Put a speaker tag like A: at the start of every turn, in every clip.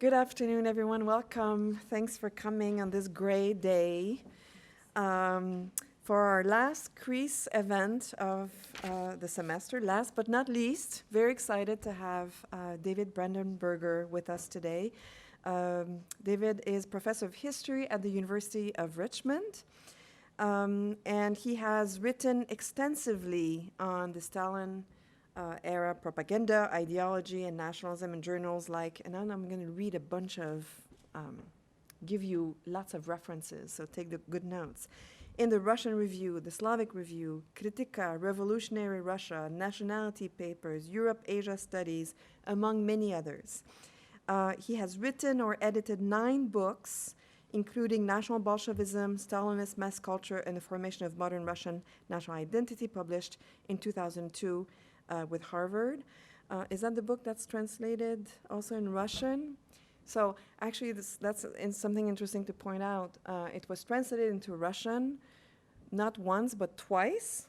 A: Good afternoon, everyone. Welcome. Thanks for coming on this gray day for our last CREASE event of the semester. Last but not least, very excited to have David Brandenberger with us today. David is professor of history at the University of Richmond, and he has written extensively on the Stalin era propaganda, ideology, and nationalism in journals like, and then I'm going to read a bunch of, give you lots of references, so take the good notes. In the Russian Review, the Slavic Review, Kritika, Revolutionary Russia, Nationality Papers, Europe-Asia Studies, among many others. He has written or edited 9 books, including National Bolshevism, Stalinist Mass Culture, and the Formation of Modern Russian National Identity, published in 2002 with Harvard. Is that the book that's translated also in Russian? So actually, that's something interesting to point out. It was translated into Russian, not once, but twice,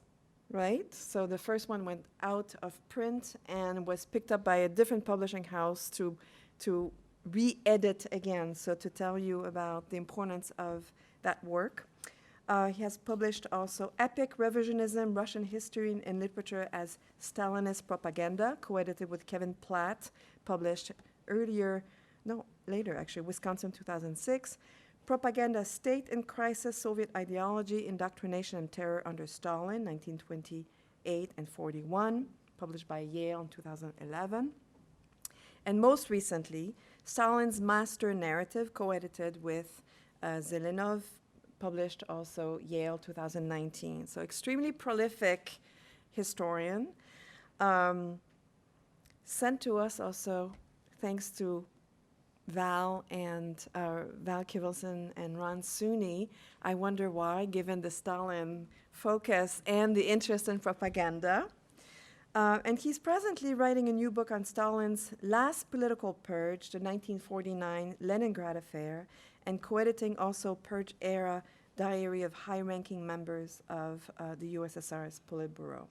A: right? So the first one went out of print and was picked up by a different publishing house to re-edit again, so to tell you about the importance of that work. He has published also Epic Revisionism, Russian History and Literature as Stalinist Propaganda, co-edited with Kevin Platt, published later actually, Wisconsin 2006. Propaganda, State in Crisis, Soviet Ideology, Indoctrination and Terror under Stalin, 1928 and 41, published by Yale in 2011. And most recently, Stalin's Master Narrative, co-edited with Zelenov, published also Yale 2019. So extremely prolific historian. Sent to us also thanks to Val Kivelson and Ron Sooney. I wonder why, given the Stalin focus and the interest in propaganda. And he's presently writing a new book on Stalin's last political purge, the 1949 Leningrad Affair, and co-editing also Purge-era diary of high-ranking members of the USSR's Politburo.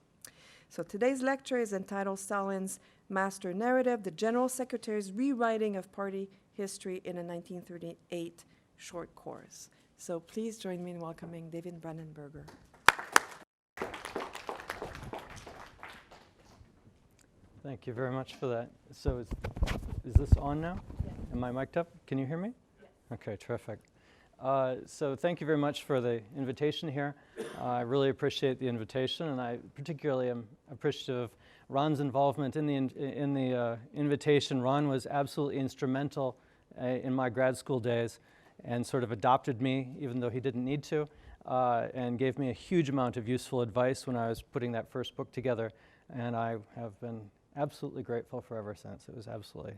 A: So today's lecture is entitled Stalin's Master Narrative, the General Secretary's Rewriting of Party History in a 1938 Short Course. So please join me in welcoming David Brandenberger.
B: Thank you very much for that. So is this on now?
A: Yes.
B: Am I mic'd up? Can you hear me?
A: Yes.
B: Okay, terrific. So thank you very much for the invitation here. I really appreciate the invitation, and I particularly am appreciative of Ron's involvement in the invitation. Ron was absolutely instrumental in my grad school days and sort of adopted me, even though he didn't need to, and gave me a huge amount of useful advice when I was putting that first book together, and I have been absolutely grateful for ever since. It was absolutely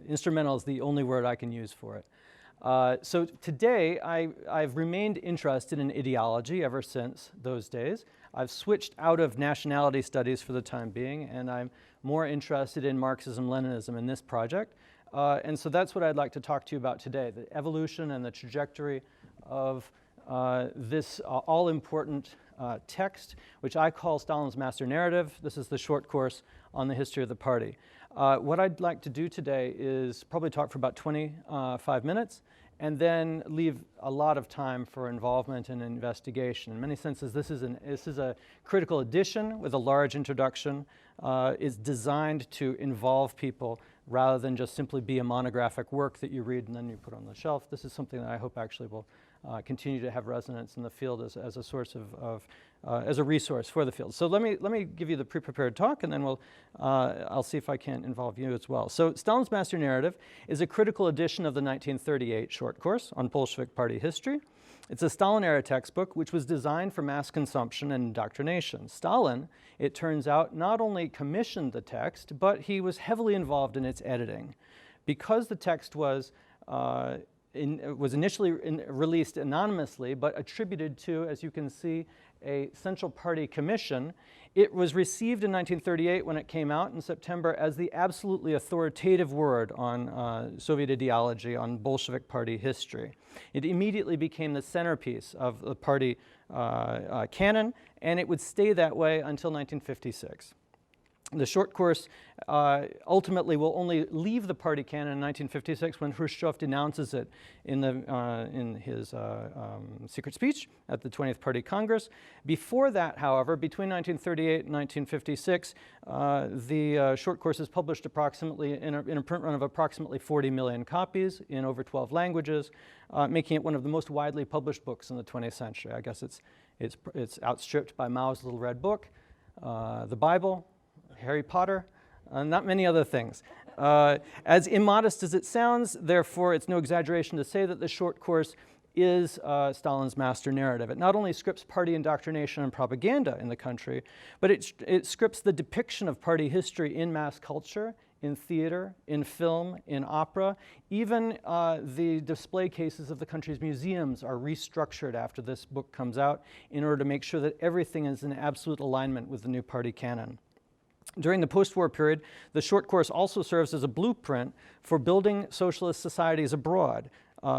B: instrumental is the only word I can use for it. So today, I've remained interested in ideology ever since those days. I've switched out of nationality studies for the time being, and I'm more interested in Marxism-Leninism in this project. And so that's what I'd like to talk to you about today, the evolution and the trajectory of this all-important text, which I call Stalin's Master Narrative. This is the short course on the history of the party. What I'd like to do today is probably talk for about 25 minutes and then leave a lot of time for involvement and investigation. In many senses, this is a critical edition with a large introduction. It's designed to involve people rather than just simply be a monographic work that you read and then you put on the shelf. This is something that I hope actually will continue to have resonance in the field as a source as a resource for the field. So let me give you the pre-prepared talk, and then I'll see if I can involve you as well. So Stalin's Master Narrative is a critical edition of the 1938 short course on Bolshevik party history. It's a Stalin-era textbook which was designed for mass consumption and indoctrination. Stalin, it turns out, not only commissioned the text, but he was heavily involved in its editing. Because the text was initially released anonymously, but attributed to, as you can see, a Central Party commission. It was received in 1938 when it came out in September as the absolutely authoritative word on Soviet ideology, on Bolshevik party history. It immediately became the centerpiece of the party canon, and it would stay that way until 1956. The short course ultimately will only leave the party canon in 1956 when Khrushchev denounces it in his secret speech at the 20th Party Congress. Before that, however, between 1938 and 1956, the short course is published approximately in a print run of approximately 40 million copies in over 12 languages, making it one of the most widely published books in the 20th century. I guess it's outstripped by Mao's Little Red Book, the Bible, Harry Potter, not many other things. As immodest as it sounds, therefore, it's no exaggeration to say that the short course is Stalin's master narrative. It not only scripts party indoctrination and propaganda in the country, but it scripts the depiction of party history in mass culture, in theater, in film, in opera. Even the display cases of the country's museums are restructured after this book comes out in order to make sure that everything is in absolute alignment with the new party canon. During the post-war period, the short course also serves as a blueprint for building socialist societies abroad,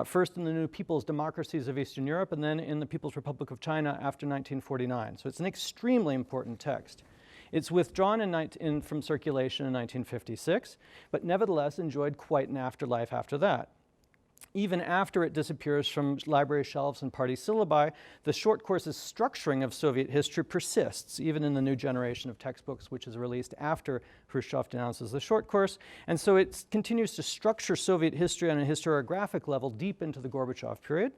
B: first in the new people's democracies of Eastern Europe and then in the People's Republic of China after 1949. So it's an extremely important text. It's withdrawn from circulation in 1956, but nevertheless enjoyed quite an afterlife after that. Even after it disappears from library shelves and party syllabi, the short course's structuring of Soviet history persists, even in the new generation of textbooks, which is released after Khrushchev denounces the short course. And so it continues to structure Soviet history on a historiographic level deep into the Gorbachev period.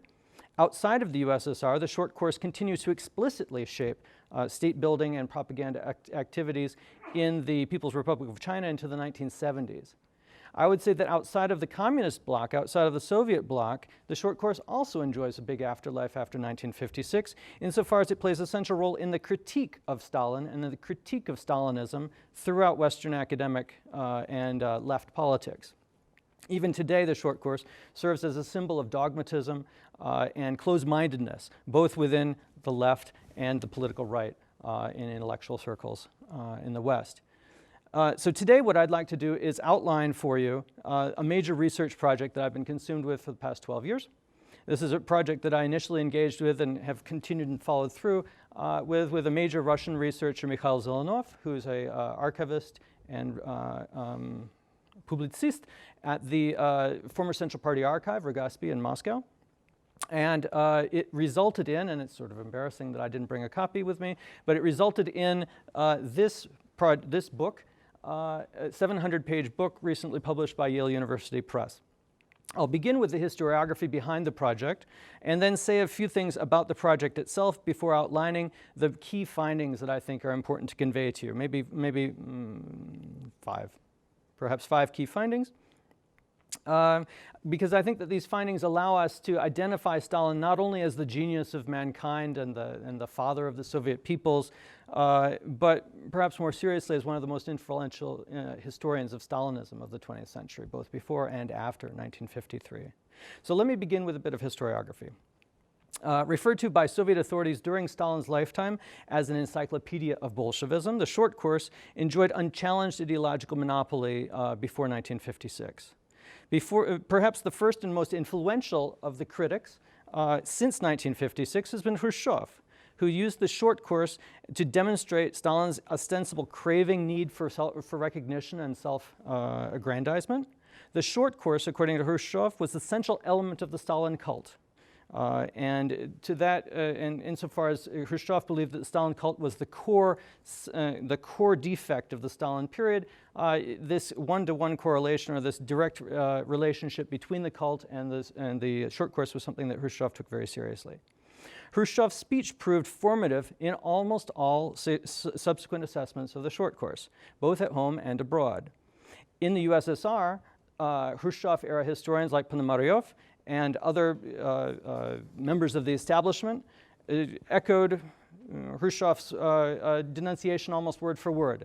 B: Outside of the USSR, the short course continues to explicitly shape state building and propaganda activities in the People's Republic of China into the 1970s. I would say that outside of the communist bloc, outside of the Soviet bloc, the short course also enjoys a big afterlife after 1956, insofar as it plays a central role in the critique of Stalin and in the critique of Stalinism throughout Western academic and left politics. Even today, the short course serves as a symbol of dogmatism and closed-mindedness, both within the left and the political right in intellectual circles in the West. So today what I'd like to do is outline for you a major research project that I've been consumed with for the past 12 years. This is a project that I initially engaged with and have continued and followed through with a major Russian researcher, Mikhail Zelenov, who's an archivist and publicist at the former Central Party Archive, Rogasby, in Moscow. And it resulted in, and it's sort of embarrassing that I didn't bring a copy with me, but it resulted in this book, a 700-page book recently published by Yale University Press. I'll begin with the historiography behind the project and then say a few things about the project itself before outlining the key findings that I think are important to convey to you. Maybe perhaps five key findings. Because I think that these findings allow us to identify Stalin not only as the genius of mankind and the father of the Soviet peoples, but perhaps more seriously as one of the most influential historians of Stalinism of the 20th century, both before and after 1953. So let me begin with a bit of historiography. Referred to by Soviet authorities during Stalin's lifetime as an encyclopedia of Bolshevism, the short course enjoyed unchallenged ideological monopoly before 1956. Perhaps the first and most influential of the critics since 1956 has been Khrushchev, who used the short course to demonstrate Stalin's ostensible craving need for recognition and self-aggrandizement. The short course, according to Khrushchev, was the central element of the Stalin cult. And to that, and insofar as Khrushchev believed that the Stalin cult was the core defect of the Stalin period, this one-to-one correlation or this direct relationship between the cult and the short course was something that Khrushchev took very seriously. Khrushchev's speech proved formative in almost all subsequent assessments of the short course, both at home and abroad. In the USSR, Khrushchev-era historians like Ponomaryov and other members of the establishment echoed Khrushchev's denunciation almost word for word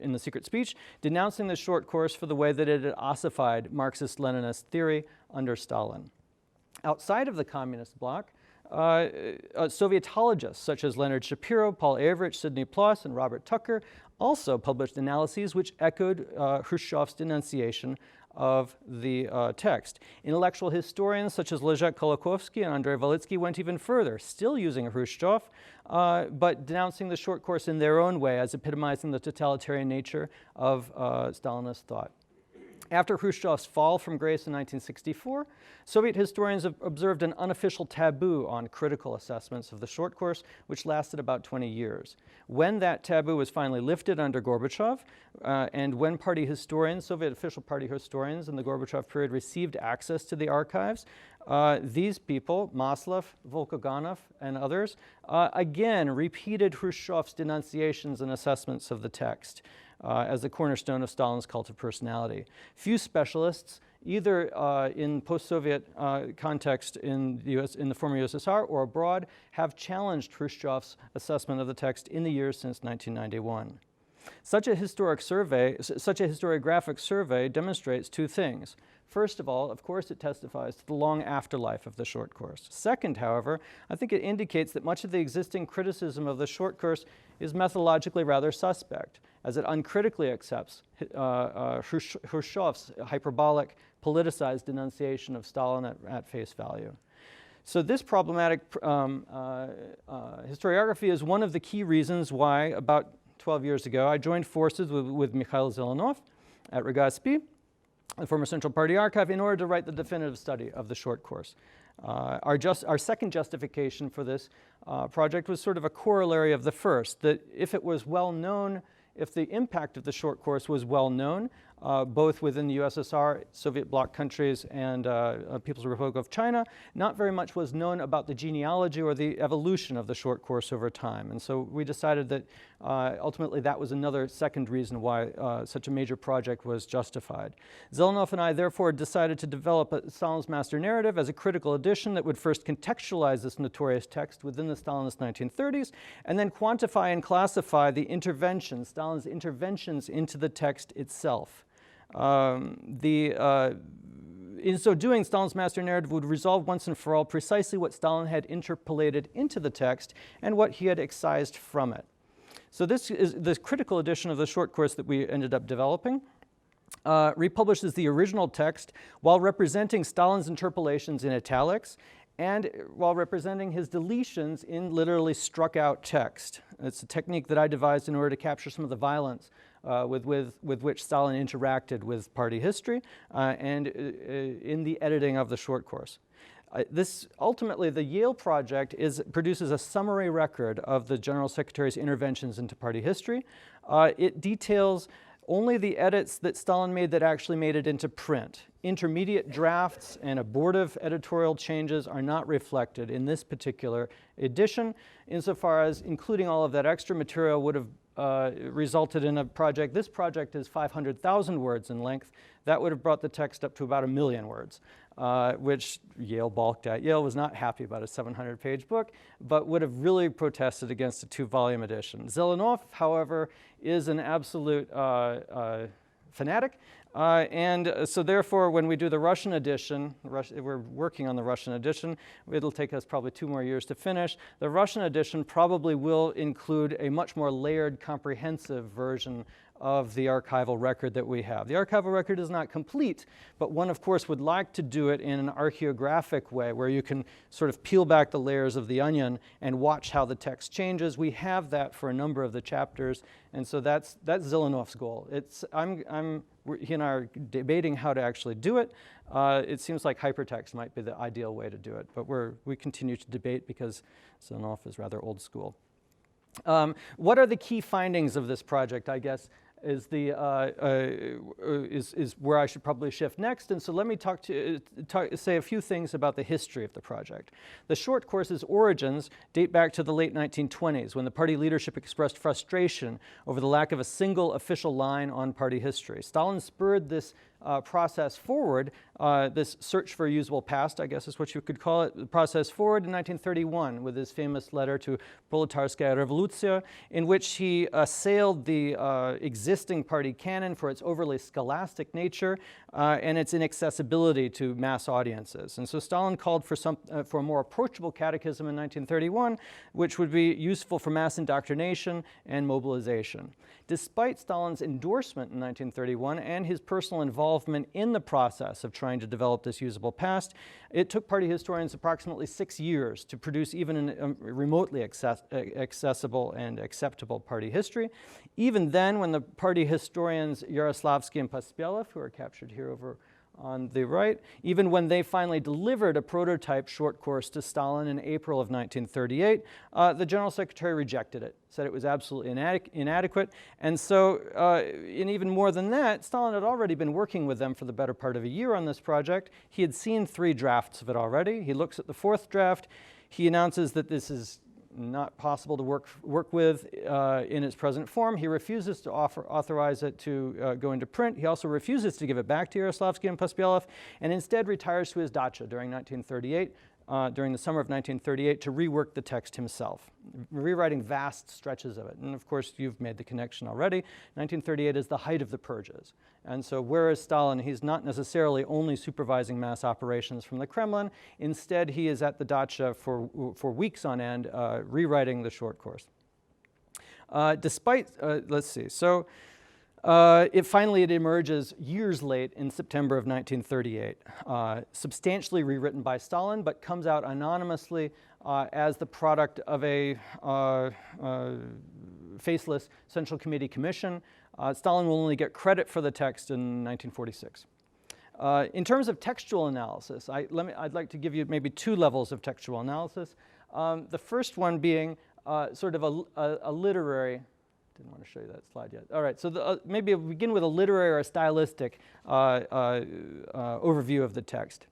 B: in the secret speech, denouncing the short course for the way that it had ossified Marxist-Leninist theory under Stalin. Outside of the communist bloc, Sovietologists such as Leonard Shapiro, Paul Averich, Sidney Ploss, and Robert Tucker also published analyses which echoed Khrushchev's denunciation of the text. Intellectual historians such as Leszek Kolakowski and Andrei Walitsky went even further, still using Khrushchev, but denouncing the short course in their own way as epitomizing the totalitarian nature of Stalinist thought. After Khrushchev's fall from grace in 1964, Soviet historians have observed an unofficial taboo on critical assessments of the short course, which lasted about 20 years. When that taboo was finally lifted under Gorbachev, and when party historians, Soviet official party historians in the Gorbachev period received access to the archives, these people, Maslov, Volkoganov, and others, again repeated Khrushchev's denunciations and assessments of the text as the cornerstone of Stalin's cult of personality. Few specialists, either in post-Soviet context in the former USSR or abroad, have challenged Khrushchev's assessment of the text in the years since 1991. Such a historiographic survey demonstrates two things. First of all, of course, it testifies to the long afterlife of the short course. Second, however, I think it indicates that much of the existing criticism of the short course is methodologically rather suspect, as it uncritically accepts Khrushchev's hyperbolic, politicized denunciation of Stalin at face value. So this problematic historiography is one of the key reasons why, about 12 years ago, I joined forces with Mikhail Zelenov at Rigaspi, the former Central Party Archive, in order to write the definitive study of the short course. Our second justification for this project was sort of a corollary of the first, that if it was well known, if the impact of the short course was well known, both within the USSR, Soviet bloc countries, and People's Republic of China, not very much was known about the genealogy or the evolution of the short course over time. And so we decided that ultimately that was another second reason why such a major project was justified. Zelenov and I therefore decided to develop a Stalin's master narrative as a critical edition that would first contextualize this notorious text within the Stalinist 1930s, and then quantify and classify the interventions, Stalin's interventions into the text itself. In so doing, Stalin's master narrative would resolve once and for all precisely what Stalin had interpolated into the text and what he had excised from it. So this is the critical edition of the short course that we ended up developing. Republishes the original text while representing Stalin's interpolations in italics and while representing his deletions in literally struck out text. It's a technique that I devised in order to capture some of the violence with which Stalin interacted with party history and in the editing of the short course. Ultimately, the Yale project produces a summary record of the General Secretary's interventions into party history. It details only the edits that Stalin made that actually made it into print. Intermediate drafts and abortive editorial changes are not reflected in this particular edition, insofar as including all of that extra material would have resulted in a project. This project is 500,000 words in length. That would have brought the text up to about 1 million words, which Yale balked at. Yale was not happy about a 700-page book, but would have really protested against a 2-volume edition. Zelenov, however, is an absolute fanatic. And so therefore, when we do the Russian edition, we're working on the Russian edition. It'll take us probably 2 more years to finish. The Russian edition probably will include a much more layered, comprehensive version of the archival record that we have. The archival record is not complete, but one, of course, would like to do it in an archaeographic way where you can sort of peel back the layers of the onion and watch how the text changes. We have that for a number of the chapters, and so that's Zelenov's goal. He and I are debating how to actually do it. It seems like hypertext might be the ideal way to do it, but we continue to debate because Zelenov is rather old school. What are the key findings of this project, I guess, is where I should probably shift next. And so let me say a few things about the history of the project. The short course's origins date back to the late 1920s, when the party leadership expressed frustration over the lack of a single official line on party history. Stalin spurred this process forward, this search for a usable past, I guess is what you could call it, the process forward in 1931 with his famous letter to Proletarskaya Revolutsiya, in which he assailed the existing party canon for its overly scholastic nature and its inaccessibility to mass audiences. And so Stalin called for a more approachable catechism in 1931, which would be useful for mass indoctrination and mobilization. Despite Stalin's endorsement in 1931 and his personal involvement involvement in the process of trying to develop this usable past. It took party historians approximately 6 years to produce even a remotely accessible and acceptable party history. Even then, when the party historians Yaroslavsky and Pospelov, who are captured here over on the right, even when they finally delivered a prototype short course to Stalin in April of 1938, the General Secretary rejected it, said it was absolutely inadequate. And so, and even more than that, Stalin had already been working with them for the better part of a year on this project. He had seen 3 drafts of it already. He looks at the 4th draft. He announces that this is not possible to work with in its present form. He refuses to authorize it to go into print. He also refuses to give it back to Yaroslavsky and Pospelov, and instead retires to his dacha during 1938, during the summer of 1938, to rework the text himself, rewriting vast stretches of it. And of course, you've made the connection already. 1938 is the height of the Purges. And so whereas Stalin, he's not necessarily only supervising mass operations from the Kremlin. Instead, he is at the dacha for weeks on end, rewriting the short course. Let's see, so it emerges years late in September of 1938, substantially rewritten by Stalin, but comes out anonymously as the product of a faceless Central Committee commission. Stalin will only get credit for the text in 1946. In terms of textual analysis, I'd like to give you maybe 2 levels of textual analysis. The first one being sort of a literary. Didn't want to show you that slide yet. All right, so maybe we'll begin with a literary or a stylistic overview of the text.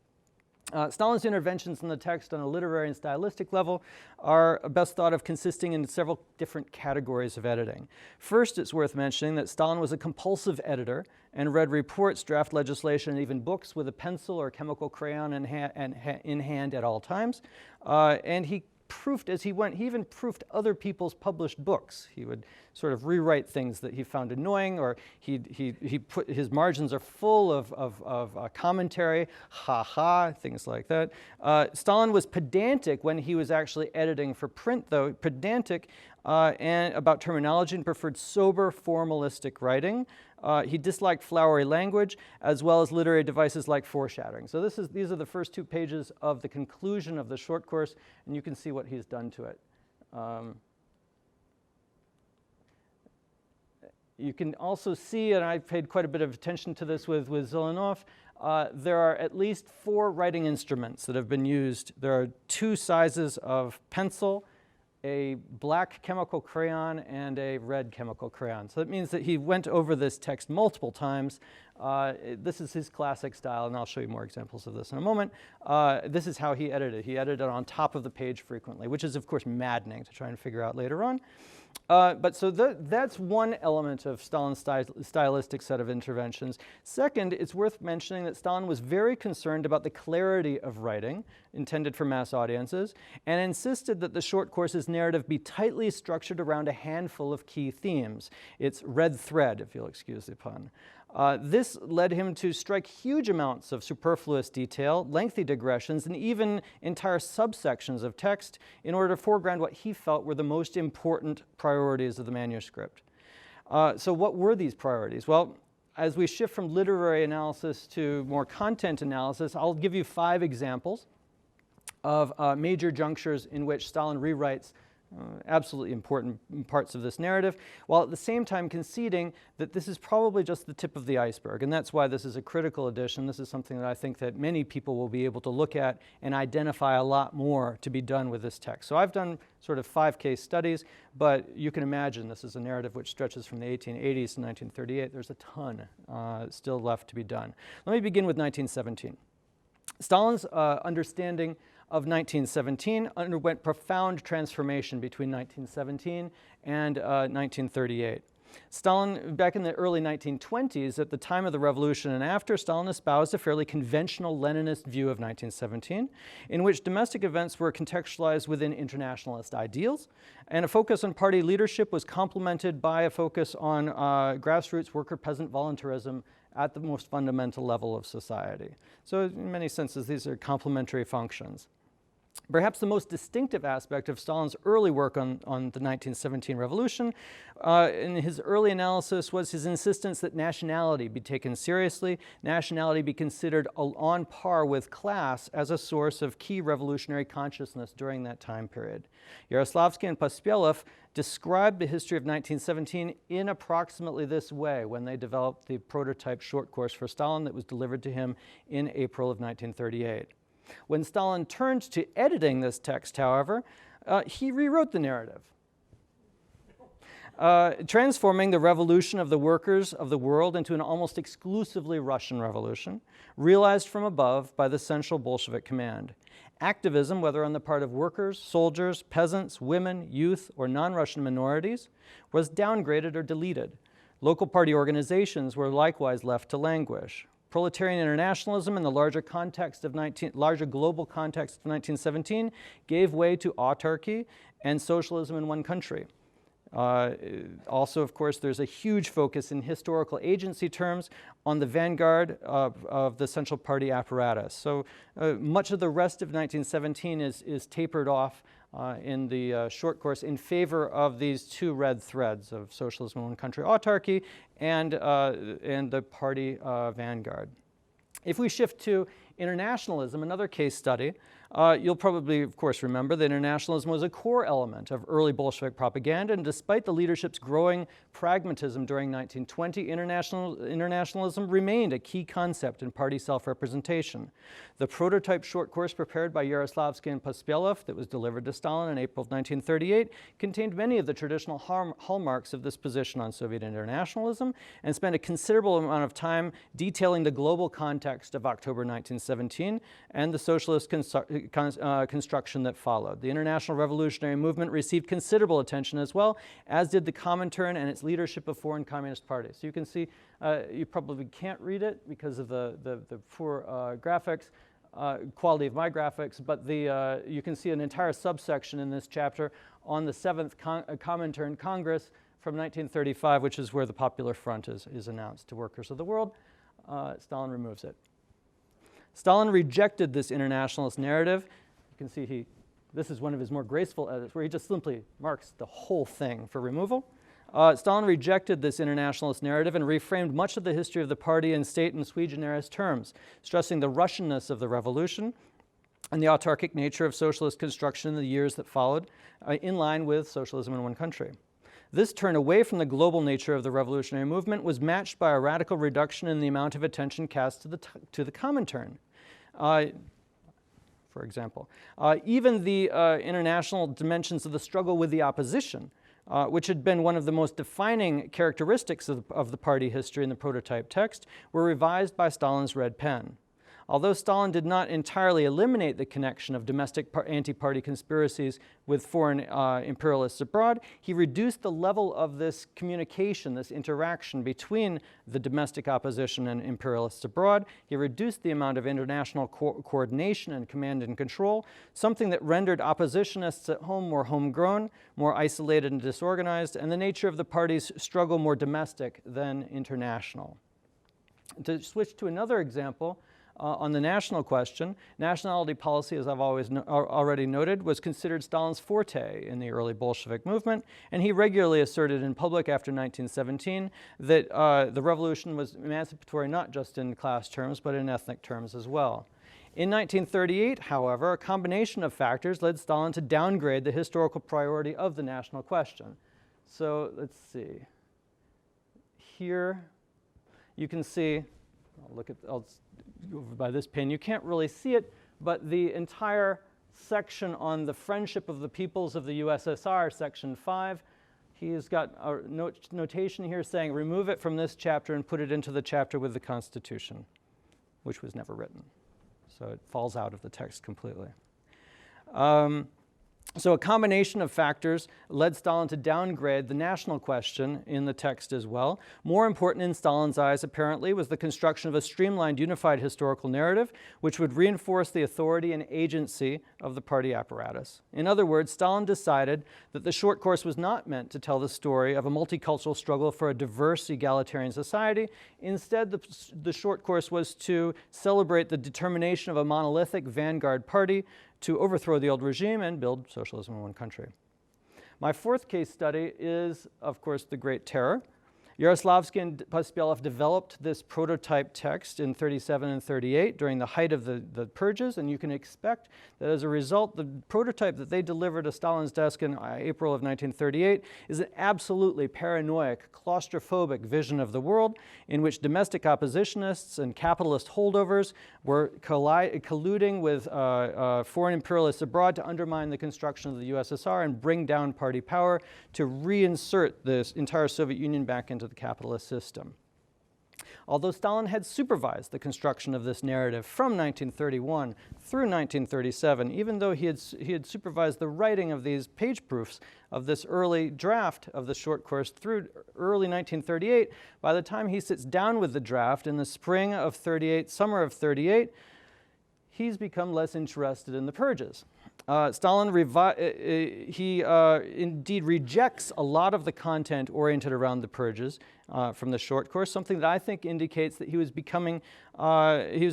B: Stalin's interventions in the text on a literary and stylistic level are best thought of consisting in several different categories of editing. First, it's worth mentioning that Stalin was a compulsive editor and read reports, draft legislation, and even books with a pencil or chemical crayon in hand at all times. And he proofed as he went. He even proofed other people's published books. He would sort of rewrite things that he found annoying, or his margins are full of commentary, things like that. Stalin was pedantic when he was actually editing for print, though, pedantic and about terminology, and preferred sober, formalistic writing. He disliked flowery language, as well as literary devices like foreshadowing. So these are the first 2 pages of the conclusion of the short course, and you can see what he's done to it. You can also see, and I paid quite a bit of attention to this with Zelenov, there are at least 4 writing instruments that have been used. There are 2 sizes of pencil, a black chemical crayon, and a red chemical crayon. So that means that he went over this text multiple times. This is his classic style, and I'll show you more examples of this in a moment. This is how he edited. He edited on top of the page frequently, which is, of course, maddening to try and figure out later on. But so that's one element of Stalin's stylistic set of interventions. Second, it's worth mentioning that Stalin was very concerned about the clarity of writing intended for mass audiences, and insisted that the short course's narrative be tightly structured around a handful of key themes. It's red thread, if you'll excuse the pun. This led him to strike huge amounts of superfluous detail, lengthy digressions, and even entire subsections of text in order to foreground what he felt were the most important priorities of the manuscript. So what were these priorities? Well, as we shift from literary analysis to more content analysis, I'll give you 5 examples of major junctures in which Stalin rewrites absolutely important parts of this narrative, while at the same time conceding that this is probably just the tip of the iceberg, and that's why this is a critical edition. This is something that I think that many people will be able to look at and identify a lot more to be done with this text. So I've done sort of 5 case studies, but you can imagine this is a narrative which stretches from the 1880s to 1938. There's a ton still left to be done. Let me begin with 1917. Stalin's understanding of 1917 underwent profound transformation between 1917 and 1938. Stalin, back in the early 1920s, at the time of the revolution and after, Stalin espoused a fairly conventional Leninist view of 1917, in which domestic events were contextualized within internationalist ideals, and a focus on party leadership was complemented by a focus on grassroots worker-peasant voluntarism at the most fundamental level of society. So in many senses, these are complementary functions. Perhaps the most distinctive aspect of Stalin's early work on the 1917 revolution in his early analysis was his insistence that nationality be taken seriously, nationality be considered on par with class as a source of key revolutionary consciousness during that time period. Yaroslavsky and Pospelov described the history of 1917 in approximately this way when they developed the prototype short course for Stalin that was delivered to him in April of 1938. When Stalin turned to editing this text, however, he rewrote the narrative, transforming the revolution of the workers of the world into an almost exclusively Russian revolution, realized from above by the central Bolshevik command. Activism, whether on the part of workers, soldiers, peasants, women, youth, or non-Russian minorities, was downgraded or deleted. Local party organizations were likewise left to languish. Proletarian internationalism in the larger global context of 1917 gave way to autarky and socialism in one country. Also, of course, there's a huge focus in historical agency terms on the vanguard of the Central Party apparatus. So much of the rest of 1917 is tapered off in the short course in favor of these two red threads of socialism in one country, autarky, and the party vanguard. If we shift to internationalism, another case study, you'll probably, of course, remember that internationalism was a core element of early Bolshevik propaganda, and despite the leadership's growing pragmatism during 1920, internationalism remained a key concept in party self-representation. The prototype short course prepared by Yaroslavsky and Pospelov that was delivered to Stalin in April of 1938 contained many of the traditional hallmarks of this position on Soviet internationalism and spent a considerable amount of time detailing the global context of October 1917 and the socialist construction that followed. The International Revolutionary Movement received considerable attention as well, as did the Comintern and its leadership of foreign communist parties. So you can see, you probably can't read it because of the poor graphics, quality of my graphics, but you can see an entire subsection in this chapter on the 7th Comintern Congress from 1935, which is where the Popular Front is announced to workers of the world. Stalin removes it. Stalin rejected this internationalist narrative. You can see this is one of his more graceful edits where he just simply marks the whole thing for removal. Stalin rejected this internationalist narrative and reframed much of the history of the party and state in sui generis terms, stressing the Russianness of the revolution and the autarkic nature of socialist construction in the years that followed, in line with socialism in one country. This turn away from the global nature of the revolutionary movement was matched by a radical reduction in the amount of attention cast to the Comintern. For example, even the international dimensions of the struggle with the opposition, which had been one of the most defining characteristics of the party history in the prototype text, were revised by Stalin's red pen. Although Stalin did not entirely eliminate the connection of domestic anti-party conspiracies with foreign imperialists abroad, he reduced the level of this communication, this interaction between the domestic opposition and imperialists abroad. He reduced the amount of international coordination and command and control, something that rendered oppositionists at home more homegrown, more isolated and disorganized, and the nature of the party's struggle more domestic than international. To switch to another example, on the national question, nationality policy, as I've already noted, was considered Stalin's forte in the early Bolshevik movement, and he regularly asserted in public after 1917 that the revolution was emancipatory not just in class terms, but in ethnic terms as well. In 1938, however, a combination of factors led Stalin to downgrade the historical priority of the national question. So let's see. Here you can see, I'll go over by this pin. You can't really see it, but the entire section on the friendship of the peoples of the USSR, section 5, he's got a notation here saying remove it from this chapter and put it into the chapter with the Constitution, which was never written. So it falls out of the text completely. So a combination of factors led Stalin to downgrade the national question in the text as well. More important in Stalin's eyes, apparently, was the construction of a streamlined, unified historical narrative, which would reinforce the authority and agency of the party apparatus. In other words, Stalin decided that the short course was not meant to tell the story of a multicultural struggle for a diverse, egalitarian society. Instead, the short course was to celebrate the determination of a monolithic vanguard party to overthrow the old regime and build socialism in one country. My fourth case study is, of course, the Great Terror. Yaroslavsky and Pospielov developed this prototype text in 37 and 38 during the height of the Purges, and you can expect that as a result, the prototype that they delivered to Stalin's desk in April of 1938 is an absolutely paranoid, claustrophobic vision of the world in which domestic oppositionists and capitalist holdovers were colluding with foreign imperialists abroad to undermine the construction of the USSR and bring down party power to reinsert this entire Soviet Union back into the capitalist system. Although Stalin had supervised the construction of this narrative from 1931 through 1937, even though he had supervised the writing of these page proofs of this early draft of the short course through early 1938, by the time he sits down with the draft in the spring of 38, summer of 38, he's become less interested in the Purges. Stalin indeed rejects a lot of the content oriented around the Purges from the short course, something that I think indicates that he was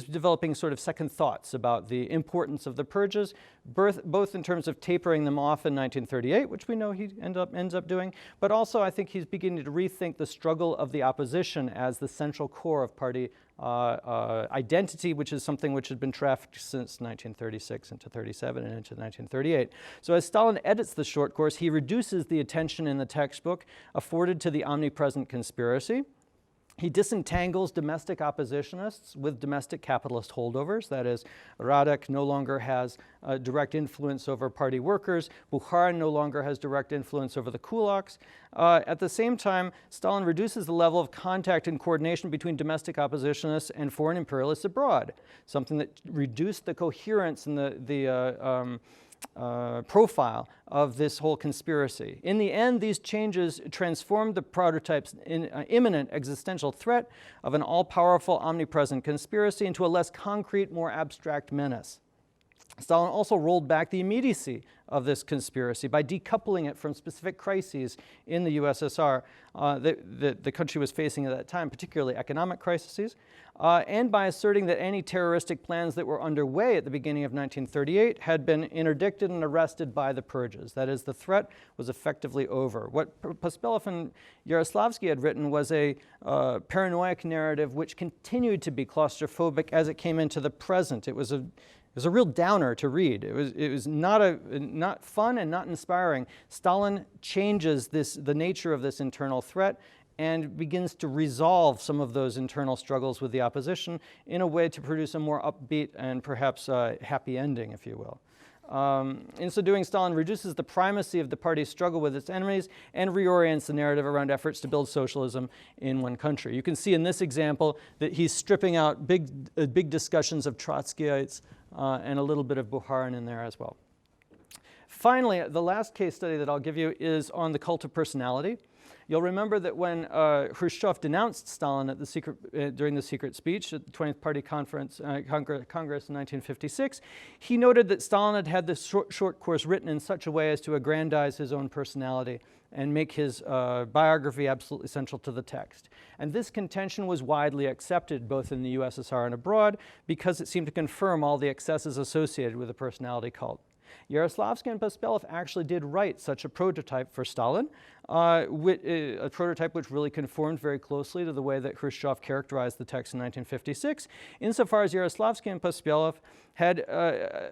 B: developing sort of second thoughts about the importance of the Purges, both in terms of tapering them off in 1938, which we know he ends up doing, but also I think he's beginning to rethink the struggle of the opposition as the central core of party identity, which is something which had been trafficked since 1936 into 37 and into 1938. So as Stalin edits the short course, he reduces the attention in the textbook afforded to the omnipresent conspiracy. He disentangles domestic oppositionists with domestic capitalist holdovers. That is, Radek no longer has direct influence over party workers. Bukharin no longer has direct influence over the kulaks. At the same time, Stalin reduces the level of contact and coordination between domestic oppositionists and foreign imperialists abroad, something that reduced the coherence and the profile of this whole conspiracy. In the end, these changes transformed the prototype's imminent existential threat of an all-powerful, omnipresent conspiracy into a less concrete, more abstract menace. Stalin also rolled back the immediacy of this conspiracy by decoupling it from specific crises in the USSR that the country was facing at that time, particularly economic crises, and by asserting that any terroristic plans that were underway at the beginning of 1938 had been interdicted and arrested by the Purges. That is, the threat was effectively over. What Pospielov and Yaroslavsky had written was a paranoid narrative which continued to be claustrophobic as it came into the present. It was a real downer to read. It was not fun and not inspiring. Stalin changes the nature of this internal threat and begins to resolve some of those internal struggles with the opposition in a way to produce a more upbeat and perhaps happy ending, if you will. In so doing, Stalin reduces the primacy of the party's struggle with its enemies and reorients the narrative around efforts to build socialism in one country. You can see in this example that he's stripping out big discussions of Trotskyites and a little bit of Bukharin in there as well. Finally, the last case study that I'll give you is on the cult of personality. You'll remember that when Khrushchev denounced Stalin at during the secret speech at the 20th Party Congress in 1956, he noted that Stalin had this short course written in such a way as to aggrandize his own personality and make his biography absolutely central to the text. And this contention was widely accepted both in the USSR and abroad because it seemed to confirm all the excesses associated with the personality cult. Yaroslavsky and Pospielov actually did write such a prototype for Stalin, a prototype which really conformed very closely to the way that Khrushchev characterized the text in 1956, insofar as Yaroslavsky and Pospielov had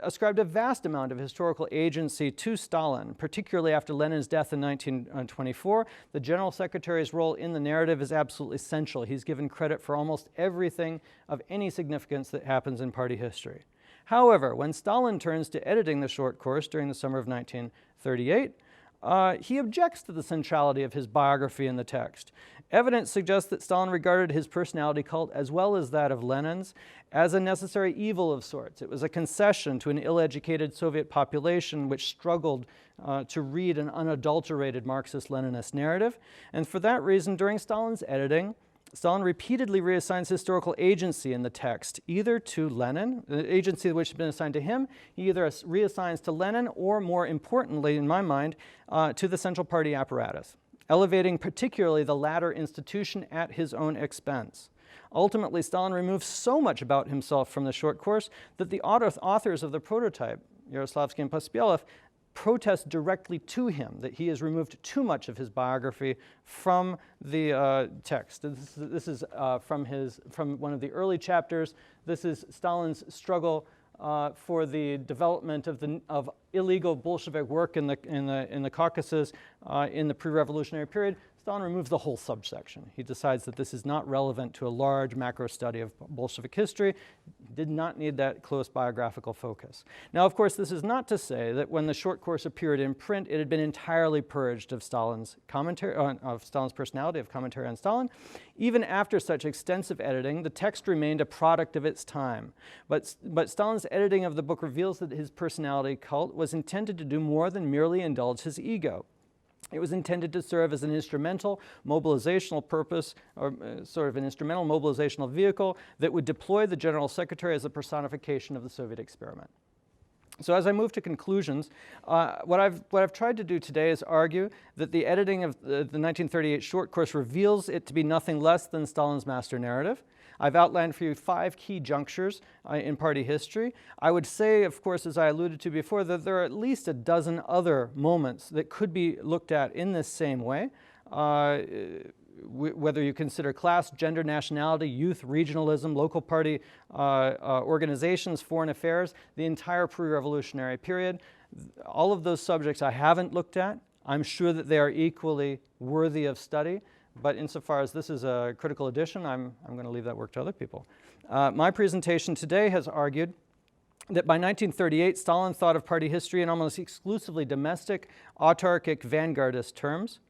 B: ascribed a vast amount of historical agency to Stalin, particularly after Lenin's death in 1924. The General Secretary's role in the narrative is absolutely essential. He's given credit for almost everything of any significance that happens in party history. However, when Stalin turns to editing the short course during the summer of 1938, he objects to the centrality of his biography in the text. Evidence suggests that Stalin regarded his personality cult, as well as that of Lenin's, as a necessary evil of sorts. It was a concession to an ill-educated Soviet population which struggled to read an unadulterated Marxist-Leninist narrative. And for that reason, during Stalin's editing, Stalin repeatedly reassigns historical agency in the text, either to Lenin, the agency which had been assigned to him, he either reassigns to Lenin or, more importantly, in my mind, to the Central Party apparatus, elevating particularly the latter institution at his own expense. Ultimately, Stalin removes so much about himself from the short course that the authors of the prototype Yaroslavsky and Pospielov, protest directly to him that he has removed too much of his biography from the text. This is from one of the early chapters. This is Stalin's struggle for the development of illegal Bolshevik work in the Caucasus in the pre-revolutionary period. Stalin removes the whole subsection. He decides that this is not relevant to a large macro study of Bolshevik history. He did not need that close biographical focus. Now, of course, this is not to say that when the short course appeared in print, it had been entirely purged of Stalin's commentary, of Stalin's personality, of commentary on Stalin. Even after such extensive editing, the text remained a product of its time. But Stalin's editing of the book reveals that his personality cult was intended to do more than merely indulge his ego. It was intended to serve as an instrumental mobilizational purpose, or sort of an instrumental mobilizational vehicle that would deploy the General Secretary as a personification of the Soviet experiment. So as I move to conclusions, what I've tried to do today is argue that the editing of the 1938 short course reveals it to be nothing less than Stalin's master narrative. I've outlined for you 5 key junctures in party history. I would say, of course, as I alluded to before, that there are at least a dozen other moments that could be looked at in this same way. Whether you consider class, gender, nationality, youth, regionalism, local party organizations, foreign affairs, the entire pre-revolutionary period. All of those subjects I haven't looked at. I'm sure that they are equally worthy of study. But insofar as this is a critical edition, I'm going to leave that work to other people. My presentation today has argued that by 1938, Stalin thought of party history in almost exclusively domestic, autarkic, vanguardist terms.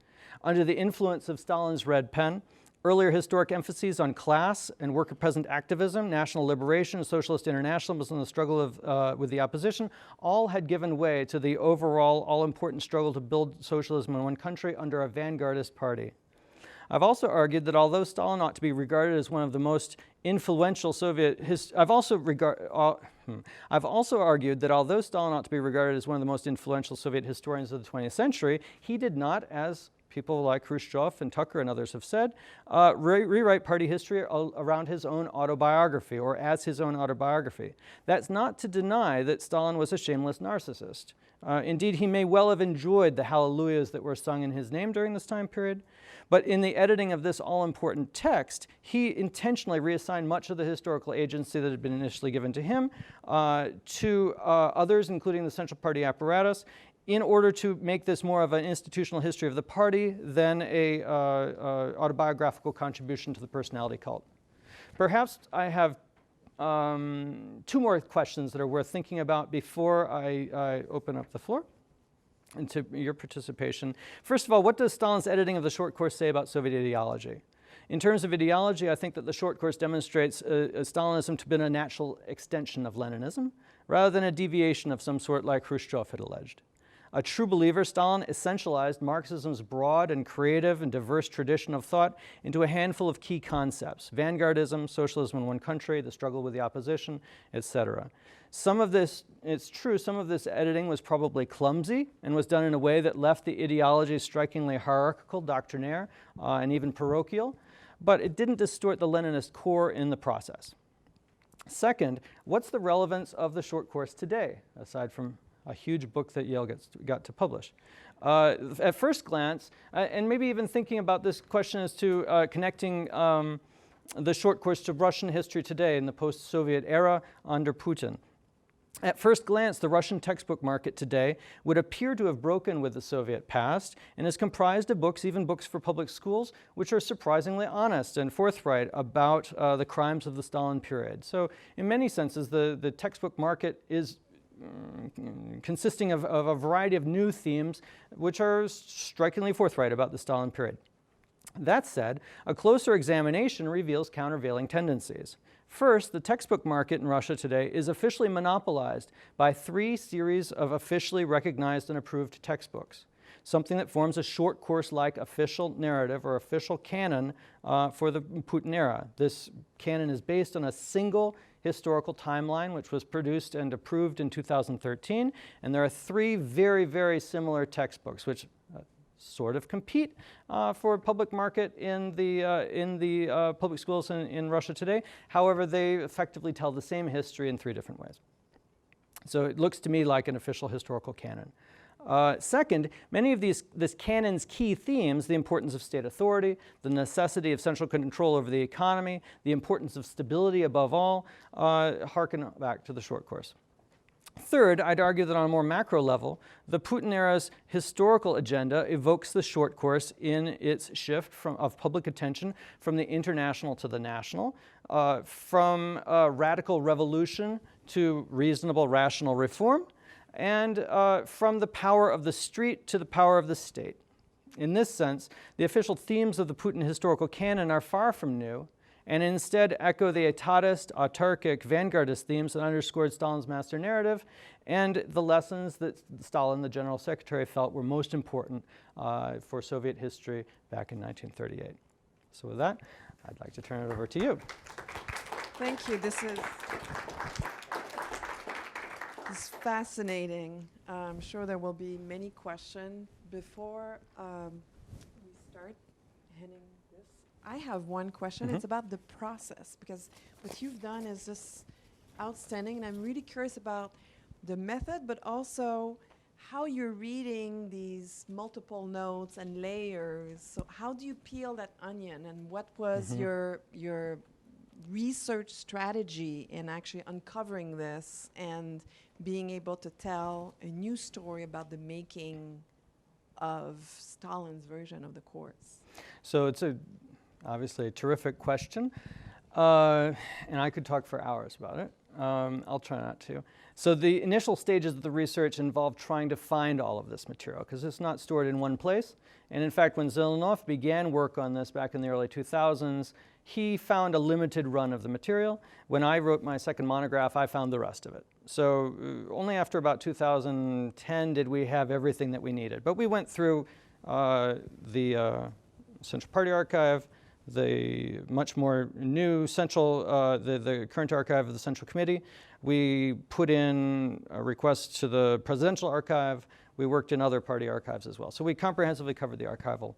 B: Under the influence of Stalin's red pen, earlier historic emphases on class and worker-present activism, national liberation, socialist internationalism, and the struggle with the opposition, all had given way to the overall all-important struggle to build socialism in one country under a vanguardist party. I've also argued that although Stalin ought to be regarded as one of the most influential I've also argued that although Stalin ought to be regarded as one of the most influential Soviet historians of the 20th century, he did not, as people like Khrushchev and Tucker and others have said, rewrite party history around his own autobiography or as his own autobiography. That's not to deny that Stalin was a shameless narcissist. Indeed, he may well have enjoyed the hallelujahs that were sung in his name during this time period. But in the editing of this all-important text, he intentionally reassigned much of the historical agency that had been initially given to him to others, including the Central Party apparatus, in order to make this more of an institutional history of the party than a autobiographical contribution to the personality cult. Perhaps I have 2 more questions that are worth thinking about before I open up the floor and to your participation. First of all, what does Stalin's editing of the short course say about Soviet ideology? In terms of ideology, I think that the short course demonstrates Stalinism to have been a natural extension of Leninism, rather than a deviation of some sort like Khrushchev had alleged. A true believer, Stalin essentialized Marxism's broad and creative and diverse tradition of thought into a handful of key concepts: vanguardism, socialism in one country, the struggle with the opposition, etc. Some of this, it's true, some of this editing was probably clumsy and was done in a way that left the ideology strikingly hierarchical, doctrinaire, and even parochial, but it didn't distort the Leninist core in the process. Second, what's the relevance of the short course today, aside from a huge book that Yale got to publish? At first glance, and maybe even thinking about this question as to connecting the short course to Russian history today in the post-Soviet era under Putin. At first glance, the Russian textbook market today would appear to have broken with the Soviet past and is comprised of books, even books for public schools, which are surprisingly honest and forthright about the crimes of the Stalin period. So in many senses, the textbook market is consisting of a variety of new themes which are strikingly forthright about the Stalin period. That said, a closer examination reveals countervailing tendencies. First, the textbook market in Russia today is officially monopolized by 3 series of officially recognized and approved textbooks, something that forms a short course-like official narrative or official canon for the Putin era. This canon is based on a single historical timeline, which was produced and approved in 2013, and there are 3 very, very similar textbooks, which sort of compete for public market in the public schools in Russia today. However, they effectively tell the same history in 3 different ways. So it looks to me like an official historical canon. Second, many of this canon's key themes, the importance of state authority, the necessity of central control over the economy, the importance of stability above all, harken back to the short course. Third, I'd argue that on a more macro level, the Putin era's historical agenda evokes the short course in its shift of public attention from the international to the national, from radical revolution to reasonable, rational reform, and from the power of the street to the power of the state. In this sense, the official themes of the Putin historical canon are far from new, and instead echo the etatist, autarkic, vanguardist themes that underscored Stalin's master narrative and the lessons that Stalin, the general secretary, felt were most important for Soviet history back in 1938. So with that, I'd like to turn it over to you.
A: Thank you. This is fascinating. I'm sure there will be many questions. Before we start handing this, I have one question. It's about the process, because what you've done is just outstanding, and I'm really curious about the method, but also how you're reading these multiple notes and layers. So how do you peel that onion, and what was your research strategy in actually uncovering this and being able to tell a new story about the making of Stalin's version of the course?
B: So it's obviously a terrific question, and I could talk for hours about it. I'll try not to. So the initial stages of the research involved trying to find all of this material, because it's not stored in one place. And in fact, when Zelenov began work on this back in the early 2000s, he found a limited run of the material. When I wrote my second monograph, I found the rest of it. So only after about 2010 did we have everything that we needed. But we went through the Central Party Archive, the much more new central, the current archive of the Central Committee. We put in a request to the Presidential Archive. We worked in other party archives as well. So we comprehensively covered the archival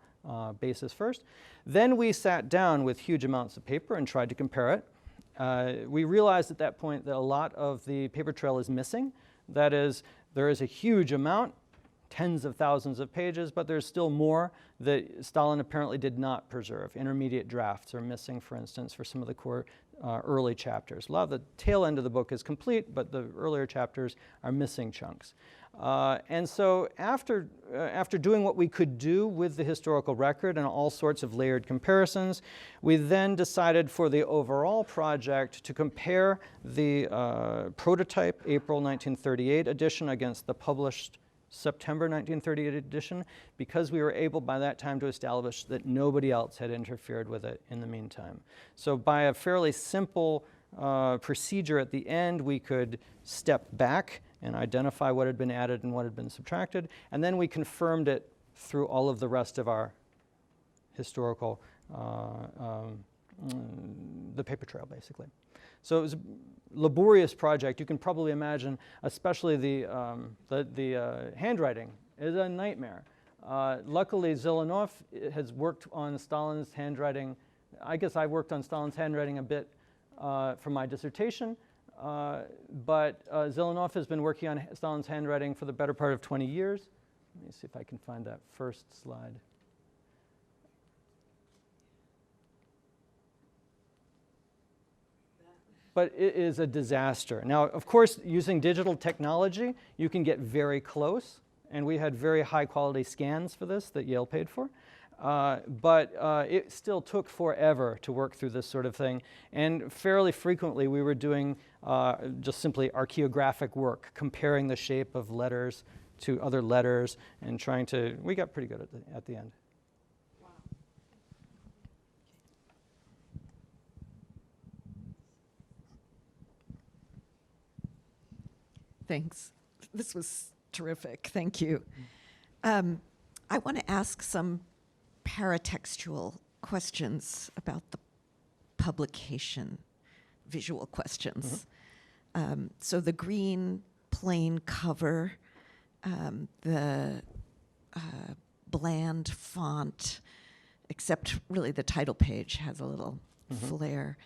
B: basis first. Then we sat down with huge amounts of paper and tried to compare it. We realized at that point that a lot of the paper trail is missing. That is, there is a huge amount, tens of thousands of pages, but there's still more that Stalin apparently did not preserve. Intermediate drafts are missing, for instance, for some of the core early chapters. A lot of the tail end of the book is complete, but the earlier chapters are missing chunks. And so after doing what we could do with the historical record and all sorts of layered comparisons, we then decided for the overall project to compare the prototype April 1938 edition against the published September 1938 edition, because we were able by that time to establish that nobody else had interfered with it in the meantime. So by a fairly simple procedure at the end, we could step back and identify what had been added and what had been subtracted, and then we confirmed it through all of the rest of our historical, the paper trail, basically. So it was a laborious project. You can probably imagine, especially the handwriting is a nightmare. Luckily, Zelenov has worked on Stalin's handwriting. I guess I worked on Stalin's handwriting a bit for my dissertation, but Zelenov has been working on Stalin's handwriting for the better part of 20 years. Let me see if I can find that first slide. But it is a disaster. Now, of course, using digital technology, you can get very close, and we had very high quality scans for this that Yale paid for. But it still took forever to work through this sort of thing, and fairly frequently we were doing just simply archaeographic work, comparing the shape of letters to other letters, and trying to, we got pretty good at the end.
C: Thanks. This was terrific. Thank you. I want to ask some paratextual questions about the publication, visual questions. So the green plain cover, the bland font, except really the title page has a little flair.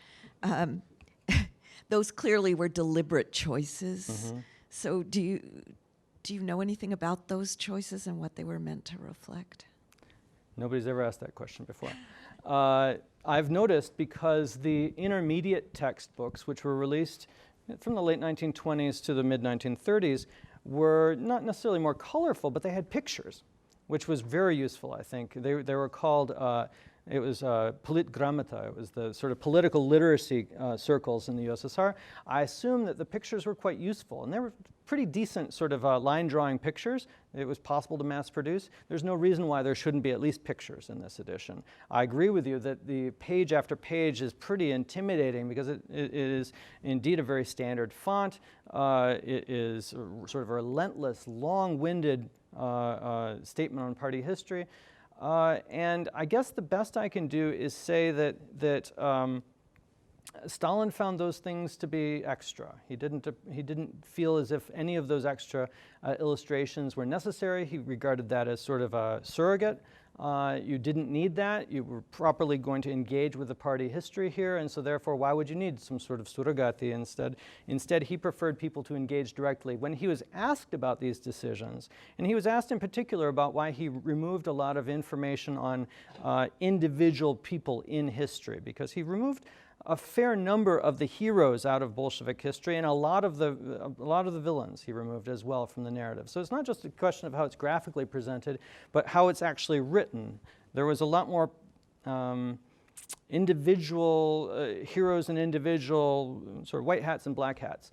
C: Those clearly were deliberate choices. So do you know anything about those choices and what they were meant to reflect?
B: Nobody's ever asked that question before. I've noticed because the intermediate textbooks, which were released from the late 1920s to the mid-1930s, were not necessarily more colorful, but they had pictures, which was very useful, I think. They were called, it was politgramota. It was the sort of political literacy circles in the USSR. I assume that the pictures were quite useful, and they were pretty decent sort of line drawing pictures. It was possible to mass produce. There's no reason why there shouldn't be at least pictures in this edition. I agree with you that the page after page is pretty intimidating because it is indeed a very standard font. It is sort of a relentless, long-winded statement on party history. And I guess the best I can do is say that Stalin found those things to be extra. He didn't feel as if any of those extra illustrations were necessary. He regarded that as sort of a surrogate. You didn't need that. You were properly going to engage with the party history here, and so therefore, why would you need some sort of surrogati instead? Instead, he preferred people to engage directly. When he was asked about these decisions, and he was asked in particular about why he removed a lot of information on individual people in history, because he removed a fair number of the heroes out of Bolshevik history, and a lot of the villains he removed as well from the narrative. So it's not just a question of how it's graphically presented, but how it's actually written. There was a lot more individual heroes and individual sort of white hats and black hats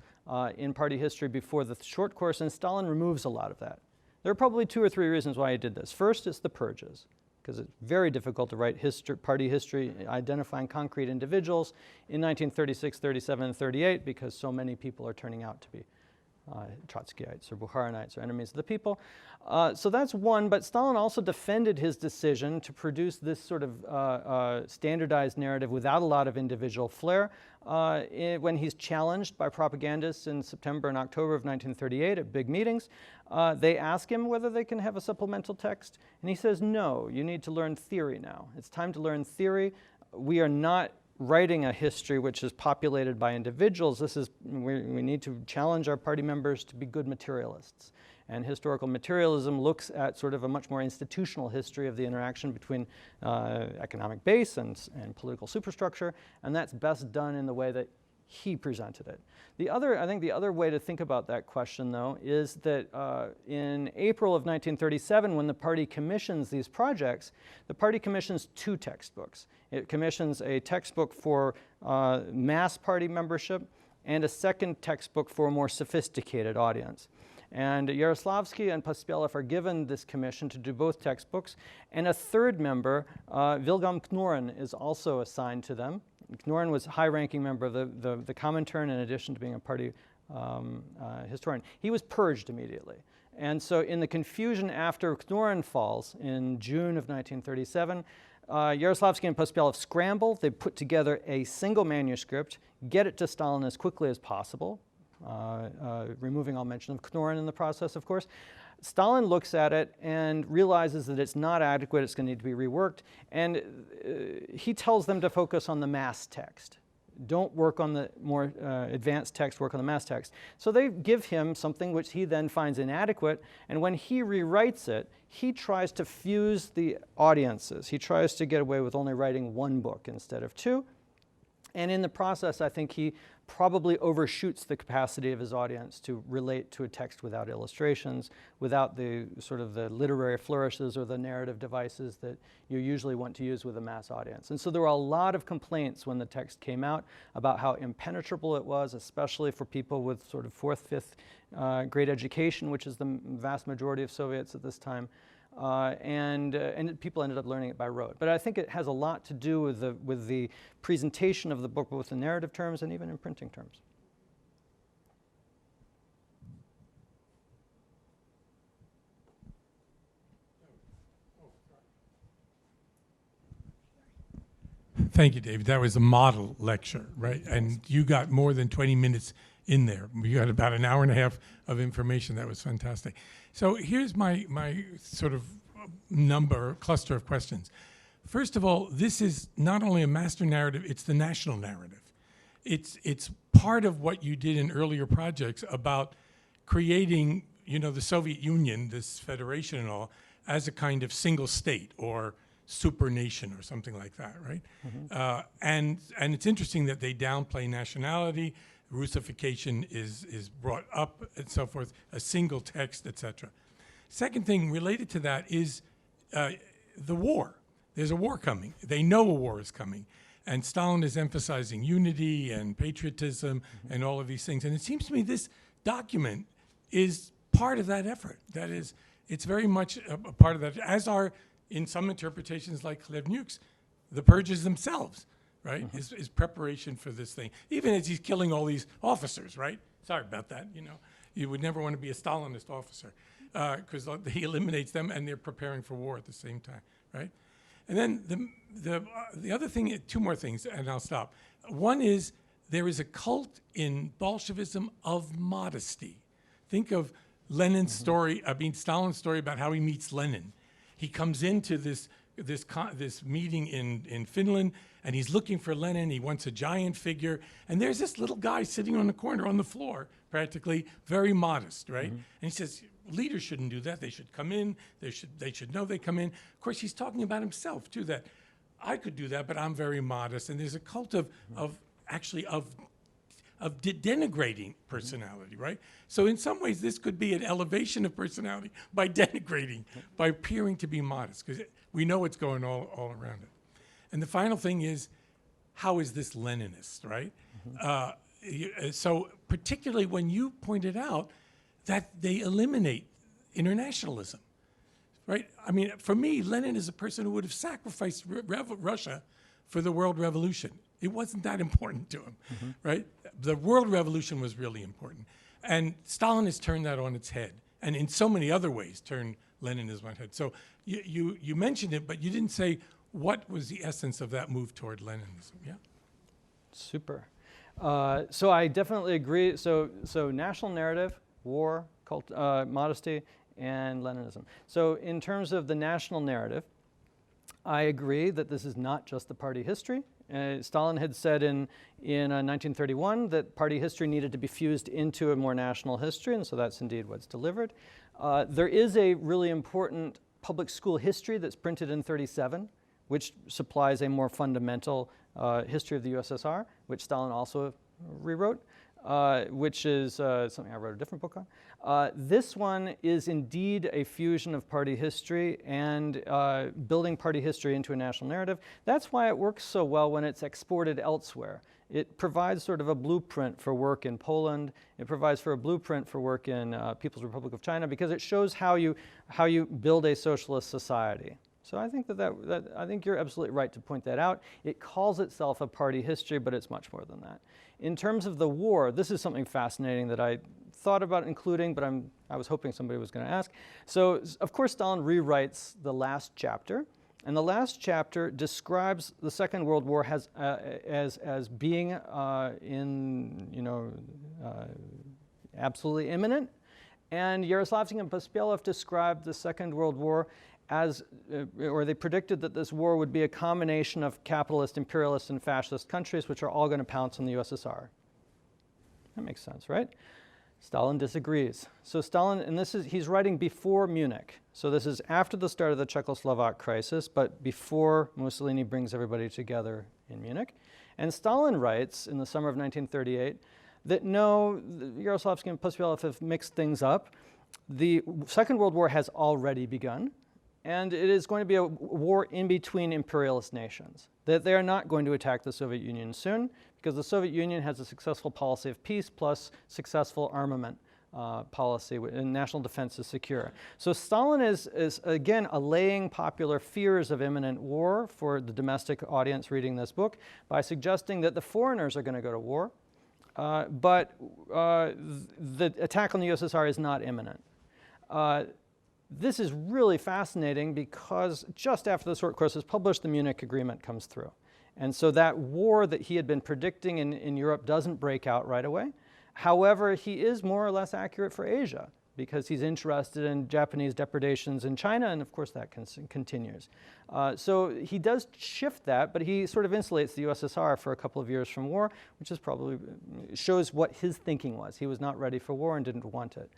B: in party history before the short course, and Stalin removes a lot of that. There are probably 2 or 3 reasons why he did this. First, it's the Purges, because it's very difficult to write party history identifying concrete individuals in 1936, 37, and 38 because so many people are turning out to be Trotskyites or Bukharinites or enemies of the people. So that's one, but Stalin also defended his decision to produce this sort of standardized narrative without a lot of individual flair when he's challenged by propagandists in September and October of 1938 at big meetings. They ask him whether they can have a supplemental text, and he says, no, you need to learn theory now. It's time to learn theory. We are not writing a history which is populated by individuals. We need to challenge our party members to be good materialists. And historical materialism looks at sort of a much more institutional history of the interaction between economic base and political superstructure, and that's best done in the way that he presented it. I think the other way to think about that question, though, is that in April of 1937, when the party commissions these projects, the party commissions 2 textbooks. It commissions a textbook for mass party membership and a second textbook for a more sophisticated audience. And Yaroslavsky and Pospelov are given this commission to do both textbooks, and a third member, Wilhelm Knorren, is also assigned to them. Knorren was a high-ranking member of the Comintern in addition to being a party historian. He was purged immediately. And so in the confusion after Knorren falls in June of 1937, Yaroslavsky and Pospelov scramble. They put together a single manuscript, get it to Stalin as quickly as possible, removing all mention of Knorren in the process, of course. Stalin looks at it and realizes that it's not adequate, it's going to need to be reworked, and he tells them to focus on the mass text. Don't work on the more advanced text, work on the mass text. So they give him something which he then finds inadequate, and when he rewrites it, he tries to fuse the audiences. He tries to get away with only writing 1 book instead of 2. And in the process, I think he probably overshoots the capacity of his audience to relate to a text without illustrations, without the sort of the literary flourishes or the narrative devices that you usually want to use with a mass audience. And so there were a lot of complaints when the text came out about how impenetrable it was, especially for people with sort of 4th, 5th grade education, which is the vast majority of Soviets at this time. And people ended up learning it by rote. But I think it has a lot to do with the presentation of the book, both in narrative terms and even in printing terms.
D: Thank you, David. That was a model lecture, right? And you got more than 20 minutes in there. We got about an hour and a half of information. That was fantastic. So here's my sort of cluster of questions. First of all, this is not only a master narrative, it's the national narrative. It's part of what you did in earlier projects about creating, the Soviet Union, this federation and all, as a kind of single state or super nation or something like that, right? And it's interesting that they downplay nationality, Russification is brought up and so forth, a single text, etc. Second thing related to that is the war. There's a war coming. They know a war is coming. And Stalin is emphasizing unity and patriotism and all of these things. And it seems to me this document is part of that effort. That is, it's very much a part of that, as are, in some interpretations like Khlevniuk's, the Purges themselves, right? Is preparation for this thing. Even as he's killing all these officers, right? Sorry about that, You would never want to be a Stalinist officer because he eliminates them and they're preparing for war at the same time, right? And then the other thing, two more things, and I'll stop. One is there is a cult in Bolshevism of modesty. Think of Lenin's story, Stalin's story about how he meets Lenin. He comes into this meeting in Finland, and he's looking for Lenin. He wants a giant figure, and there's this little guy sitting on the corner on the floor, practically very modest, right? And he says, leaders shouldn't do that. They should come in. They should know they come in. Of course, he's talking about himself too. That I could do that, but I'm very modest. And there's a cult of denigrating personality, right? So in some ways, this could be an elevation of personality by denigrating, by appearing to be modest, because we know what's going all around it. And the final thing is, how is this Leninist, right? So particularly when you pointed out that they eliminate internationalism, right? I mean, for me, Lenin is a person who would have sacrificed Russia for the world revolution. It wasn't that important to him, right? The world revolution was really important. And Stalin has turned that on its head, and in so many other ways turned Leninism on its head. So you mentioned it, but you didn't say what was the essence of that move toward Leninism, yeah?
B: Super. So I definitely agree. So national narrative, war, cult, modesty, and Leninism. So in terms of the national narrative, I agree that this is not just the party history. Stalin had said in 1931 that party history needed to be fused into a more national history, and so that's indeed what's delivered. There is a really important public school history that's printed in 1937, which supplies a more fundamental history of the USSR, which Stalin also rewrote, which is something I wrote a different book on. This one is indeed a fusion of party history and building party history into a national narrative. That's why it works so well when it's exported elsewhere. It provides sort of a blueprint for work in Poland. It provides for a blueprint for work in People's Republic of China because it shows how you build a socialist society. So I think I think you're absolutely right to point that out. It calls itself a party history, but it's much more than that. In terms of the war, this is something fascinating that I thought about including, but I was hoping somebody was going to ask. So of course Stalin rewrites the last chapter, and the last chapter describes the Second World War as being absolutely imminent. And Yaroslavsky and Pospelov described the Second World War or they predicted that this war would be a combination of capitalist, imperialist, and fascist countries, which are all going to pounce on the USSR. That makes sense, right? Stalin disagrees. So Stalin, and he's writing before Munich. So this is after the start of the Czechoslovak crisis, but before Mussolini brings everybody together in Munich. And Stalin writes in the summer of 1938 that no, Yaroslavsky and Pospelov have mixed things up. The Second World War has already begun. And it is going to be a war in between imperialist nations, that they are not going to attack the Soviet Union soon because the Soviet Union has a successful policy of peace plus successful armament policy, and national defense is secure. So Stalin is again allaying popular fears of imminent war for the domestic audience reading this book by suggesting that the foreigners are going to go to war, but the attack on the USSR is not imminent. This is really fascinating because just after the short course is published, the Munich Agreement comes through. And so that war that he had been predicting in Europe doesn't break out right away. However, he is more or less accurate for Asia. because he's interested in Japanese depredations in China, and of course that continues. So he does shift that, but he sort of insulates the USSR for a couple of years from war, which is probably shows what his thinking was. He was not ready for war and didn't want it.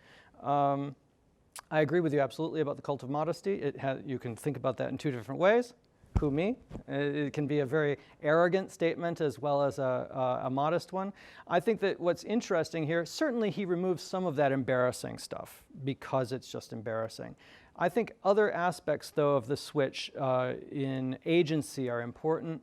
B: I agree with you absolutely about the cult of modesty. You can think about that in two different ways. Who, me? It can be a very arrogant statement as well as a modest one. I think that what's interesting here, certainly he removes some of that embarrassing stuff because it's just embarrassing. I think other aspects, though, of the switch in agency are important,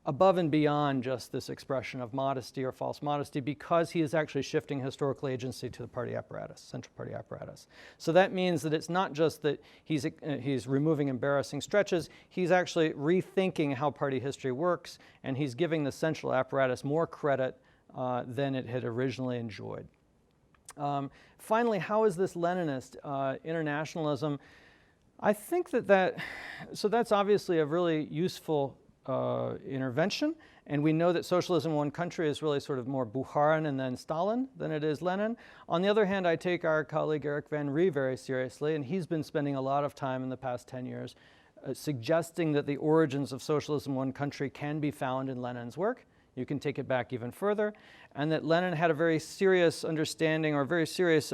B: above and beyond just this expression of modesty or false modesty, because he is actually shifting historical agency to the party apparatus, central party apparatus. So that means that it's not just that he's removing embarrassing stretches, he's actually rethinking how party history works, and he's giving the central apparatus more credit than it had originally enjoyed. Finally, how is this Leninist internationalism? I think so that's obviously a really useful intervention, and we know that socialism in one country is really sort of more Bukharin and then Stalin than it is Lenin. On the other hand, I take our colleague Eric Van Rie very seriously, and he's been spending a lot of time in the past 10 years suggesting that the origins of socialism in one country can be found in Lenin's work. You can take it back even further, and that Lenin had a very serious understanding or very serious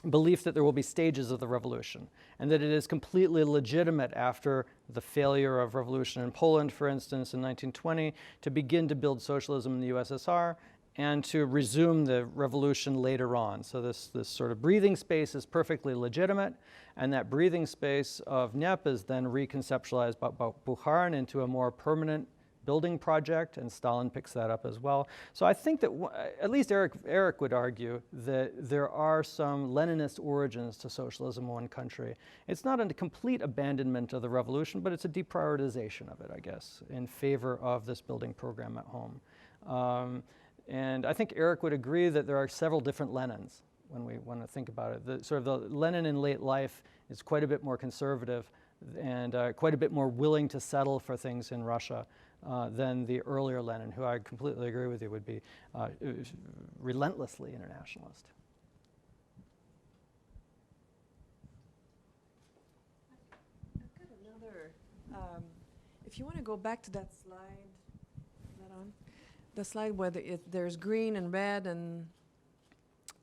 B: belief that there will be stages of the revolution, and that it is completely legitimate after the failure of revolution in Poland, for instance, in 1920, to begin to build socialism in the USSR and to resume the revolution later on. So this sort of breathing space is perfectly legitimate, and that breathing space of NEP is then reconceptualized by Bukharin into a more permanent building project, and Stalin picks that up as well. So I think that at least Eric would argue that there are some Leninist origins to socialism in one country. It's not a complete abandonment of the revolution, but it's a deprioritization of it, I guess, in favor of this building program at home. And I think Eric would agree that there are several different Lenins when we want to think about it. The Lenin in late life is quite a bit more conservative and quite a bit more willing to settle for things in Russia than the earlier Lenin, who I completely agree with you would be relentlessly internationalist.
A: I've got another, if you want to go back to that slide, is that on? The slide where there's green and red and...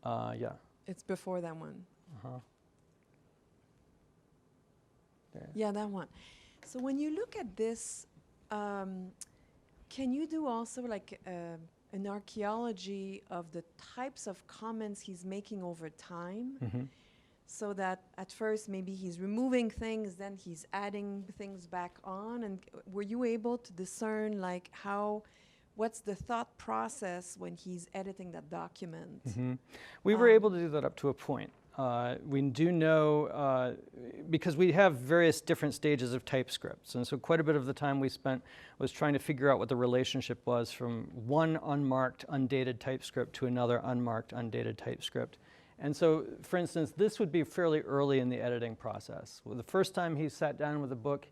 B: Yeah.
A: It's before that one.
B: Uh-huh. There.
A: Yeah, that one. So when you look at this, can you do also like an archaeology of the types of comments he's making over time?
B: Mm-hmm.
A: So that at first maybe he's removing things, then he's adding things back on. And were you able to discern like what's the thought process when he's editing that document?
B: Mm-hmm. We were able to do that up to a point. We do know, because we have various different stages of typescripts, and so quite a bit of the time we spent was trying to figure out what the relationship was from one unmarked, undated typescript to another unmarked, undated typescript. And so, for instance, this would be fairly early in the editing process. Well, the first time he sat down with a book,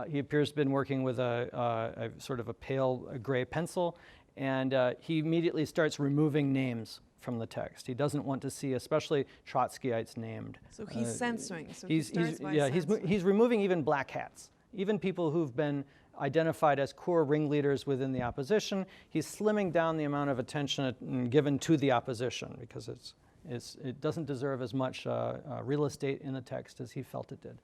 B: he appears to have been working with a sort of a pale gray pencil, and he immediately starts removing names from the text. He doesn't want to see, especially Trotskyites named.
A: So he's censoring. So
B: he's
A: censoring.
B: He's removing even black hats, even people who've been identified as core ringleaders within the opposition. He's slimming down the amount of attention given to the opposition because it doesn't deserve as much real estate in the text as he felt it did.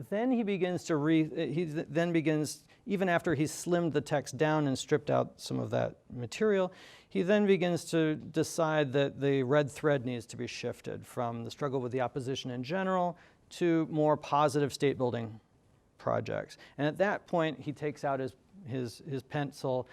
B: Then he begins to even after he's slimmed the text down and stripped out some of that material, he then begins to decide that the red thread needs to be shifted from the struggle with the opposition in general to more positive state building projects. And at that point, he takes out his pencil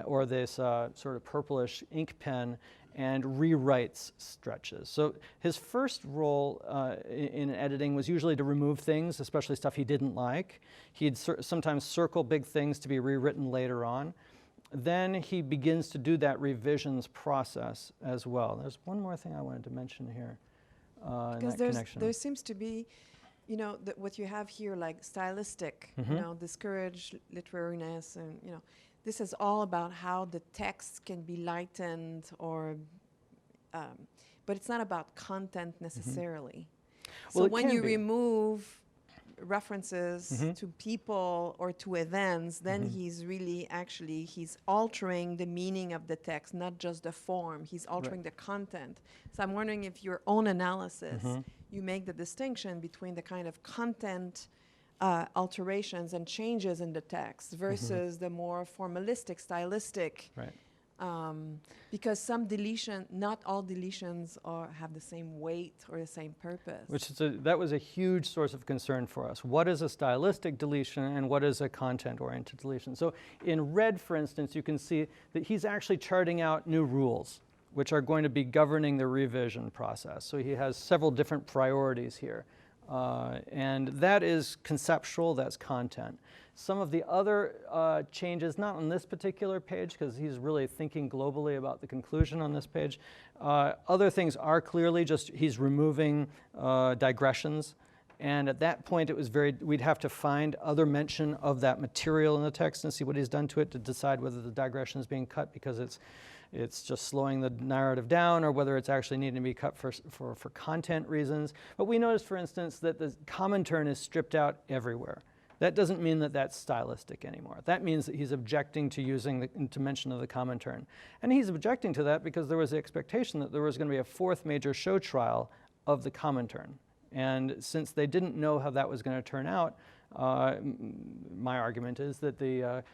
B: or this sort of purplish ink pen and rewrites stretches. So his first role in editing was usually to remove things, especially stuff he didn't like. He'd sometimes circle big things to be rewritten later on. Then he begins to do that revisions process as well. There's one more thing I wanted to mention here in that connection.
A: There seems to be, what you have here, like stylistic, discouraged literariness, and this is all about how the text can be lightened or but it's not about content necessarily. So
B: Well, it
A: when
B: can
A: you
B: be.
A: remove references to people or to events, then he's really actually, he's altering the meaning of the text, not just the form. He's altering the content. So I'm wondering if your own analysis, you make the distinction between the kind of content alterations and changes in the text versus the more formalistic, stylistic.
B: Right.
A: Because not all deletions have the same weight or the same purpose.
B: That was a huge source of concern for us. What is a stylistic deletion and what is a content-oriented deletion? So in red, for instance, you can see that he's actually charting out new rules, which are going to be governing the revision process. So he has several different priorities here. And that is conceptual, that's content. Some of the other changes, not on this particular page, because he's really thinking globally about the conclusion on this page. Other things are clearly just he's removing digressions. And at that point, we'd have to find other mention of that material in the text and see what he's done to it to decide whether the digression is being cut because it's just slowing the narrative down, or whether it's actually needing to be cut for content reasons. But we noticed, for instance, that the commentary is stripped out everywhere. That doesn't mean that that's stylistic anymore. That means that he's objecting to using the mention of the commentary. And he's objecting to that because there was the expectation that there was going to be a fourth major show trial of the commentary. And since they didn't know how that was going to turn out, my argument is that the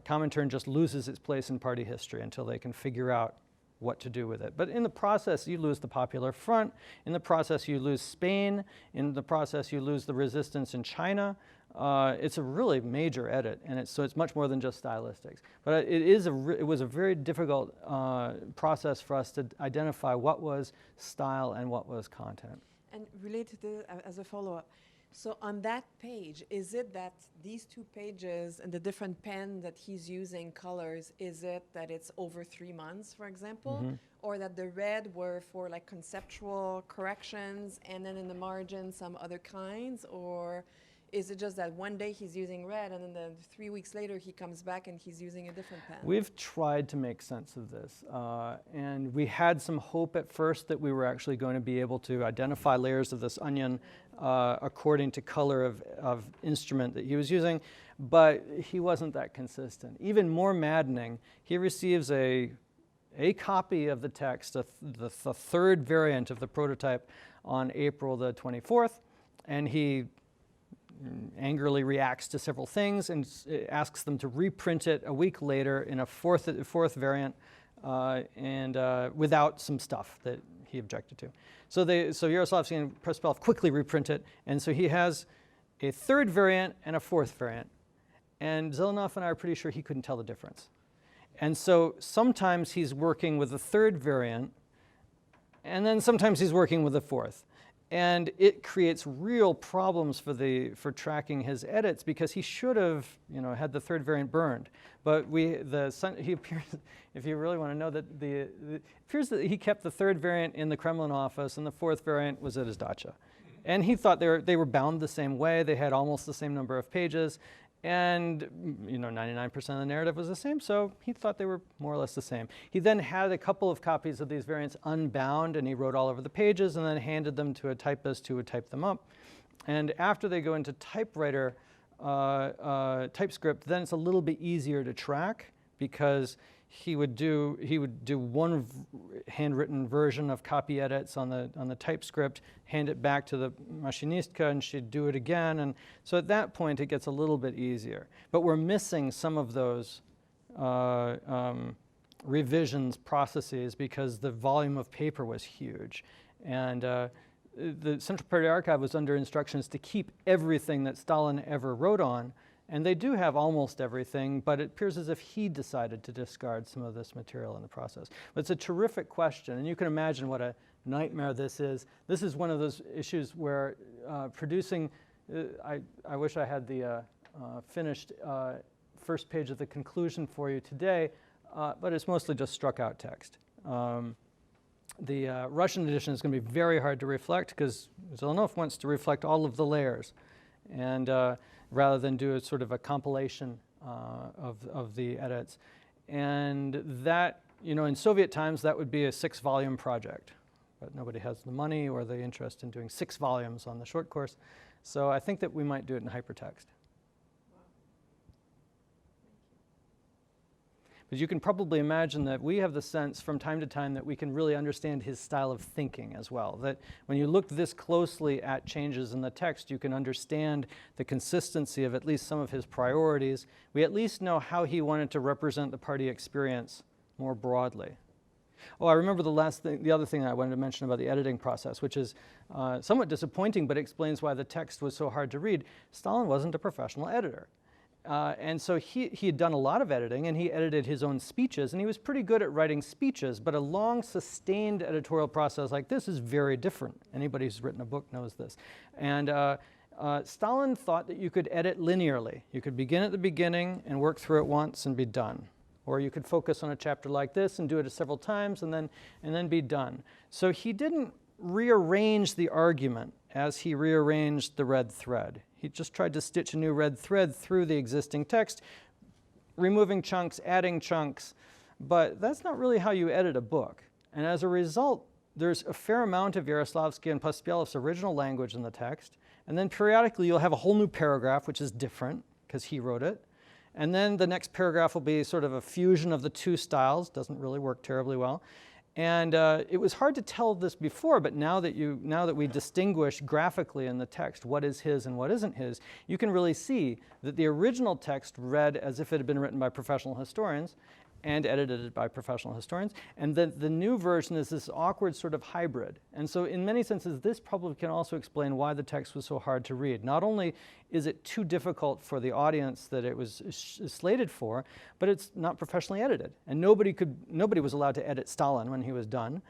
B: commentary just loses its place in party history until they can figure out what to do with it. But in the process, you lose the Popular Front. In the process, you lose Spain. In the process, you lose the resistance in China. It's a really major edit, and so it's much more than just stylistics. But it was a very difficult process for us to identify what was style and what was content.
A: And related to as a follow-up, so on that page, is it that these two pages and the different pen that he's using, colors, is it that it's over 3 months, for example? Or that the red were for like conceptual corrections and then in the margin some other kinds? Or is it just that one day he's using red and then 3 weeks later he comes back and he's using a different pen?
B: We've tried to make sense of this. And we had some hope at first that we were actually going to be able to identify layers of this onion according to color of instrument that he was using, but he wasn't that consistent. Even more maddening, he receives a copy of the text, the third variant of the prototype, on April the 24th, and he angrily reacts to several things and asks them to reprint it a week later in a fourth variant and without some stuff that he objected to. So Yaroslavsky and Prespelov quickly reprint it, and so he has a third variant and a fourth variant. And Zelenov and I are pretty sure he couldn't tell the difference. And so sometimes he's working with the third variant, and then sometimes he's working with the fourth. And it creates real problems for tracking his edits, because he should have, had the third variant burned. But he appears, if you really want to know, that it appears that he kept the third variant in the Kremlin office, and the fourth variant was at his dacha. And he thought they were bound the same way. They had almost the same number of pages. And 99% of the narrative was the same, so he thought they were more or less the same. He then had a couple of copies of these variants unbound, and he wrote all over the pages and then handed them to a typist who would type them up. And after they go into typewriter typescript, then it's a little bit easier to track, because he would do one handwritten version of copy edits on the typescript, hand it back to the machinistka, and she'd do it again. And so at that point, it gets a little bit easier. But we're missing some of those revisions processes because the volume of paper was huge. And the Central Party Archive was under instructions to keep everything that Stalin ever wrote on. And they do have almost everything, but it appears as if he decided to discard some of this material in the process. But it's a terrific question, and you can imagine what a nightmare this is. This is one of those issues where producing, I wish I had the finished first page of the conclusion for you today, but it's mostly just struck out text. The Russian edition is going to be very hard to reflect, because Zelenov wants to reflect all of the layers. And rather than do a sort of a compilation of the edits. And that, in Soviet times, that would be a 6-volume project. but nobody has the money or the interest in doing 6 volumes on the short course. So I think that we might do it in hypertext. But you can probably imagine that we have the sense from time to time that we can really understand his style of thinking as well. That when you look this closely at changes in the text, you can understand the consistency of at least some of his priorities. We at least know how he wanted to represent the party experience more broadly. Oh, I remember the other thing I wanted to mention about the editing process, which is somewhat disappointing, but explains why the text was so hard to read. Stalin wasn't a professional editor. And so he had done a lot of editing, and he edited his own speeches, and he was pretty good at writing speeches, but a long, sustained editorial process like this is very different. Anybody who's written a book knows this. And Stalin thought that you could edit linearly. You could begin at the beginning and work through it once and be done. Or you could focus on a chapter like this and do it several times and then be done. So he didn't rearrange the argument as he rearranged the red thread. He just tried to stitch a new red thread through the existing text, removing chunks, adding chunks, but that's not really how you edit a book. And as a result, there's a fair amount of Yaroslavsky and Pospielov's original language in the text, and then periodically you'll have a whole new paragraph, which is different, because he wrote it. And then the next paragraph will be sort of a fusion of the two styles, doesn't really work terribly well. And it was hard to tell this before, but now that we distinguish graphically in the text what is his and what isn't his, you can really see that the original text read as if it had been written by professional historians and edited by professional historians, and then the new version is this awkward sort of hybrid. And so in many senses, this probably can also explain why the text was so hard to read. Not only is it too difficult for the audience that it was slated for, but it's not professionally edited. And nobody was allowed to edit Stalin when he was done.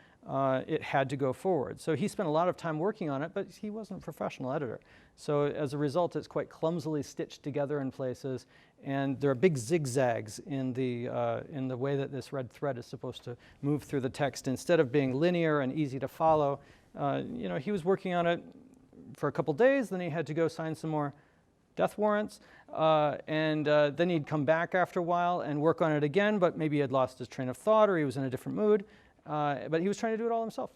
B: It had to go forward. So he spent a lot of time working on it, but he wasn't a professional editor. So as a result, it's quite clumsily stitched together in places, and there are big zigzags in the way that this red thread is supposed to move through the text. Instead of being linear and easy to follow, he was working on it for a couple days, then he had to go sign some more death warrants, and then he'd come back after a while and work on it again, but maybe he had lost his train of thought or he was in a different mood, but he was trying to do it all himself.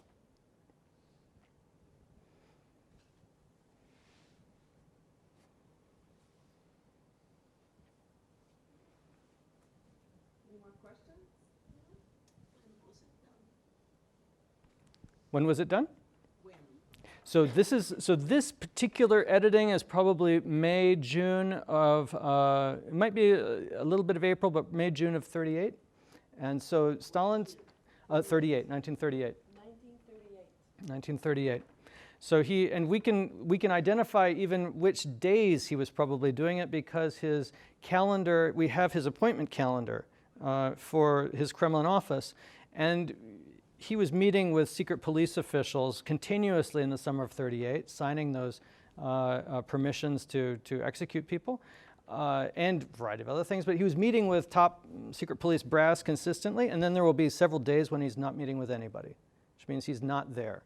B: When was it done? When? So this particular editing is probably May, June of, it might be a little bit of April, but May, June of 38. And so Stalin's, 1938. So we can identify even which days he was probably doing it because his calendar, we have his appointment calendar for his Kremlin office, and he was meeting with secret police officials continuously in the summer of 38, signing those permissions to execute people, and a variety of other things. But he was meeting with top secret police brass consistently, and then there will be several days when he's not meeting with anybody, which means he's not there.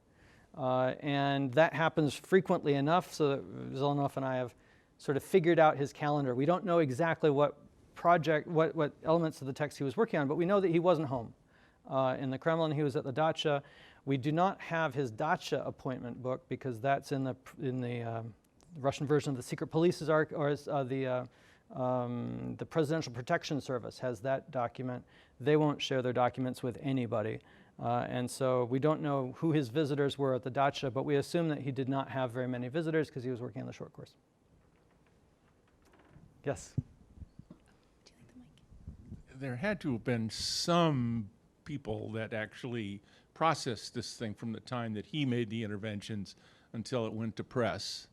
B: And that happens frequently enough so that Zelenov and I have sort of figured out his calendar. We don't know exactly what elements of the text he was working on, but we know that he wasn't home. In the Kremlin, he was at the dacha. We do not have his dacha appointment book because that's in the Russian version of the secret police's the Presidential Protection Service has that document. They won't share their documents with anybody. And so we don't know who his visitors were at the dacha, but we assume that he did not have very many visitors because he was working on the short course. Yes?
E: There had to have been some people that actually processed this thing from the time that he made the interventions until it went to press.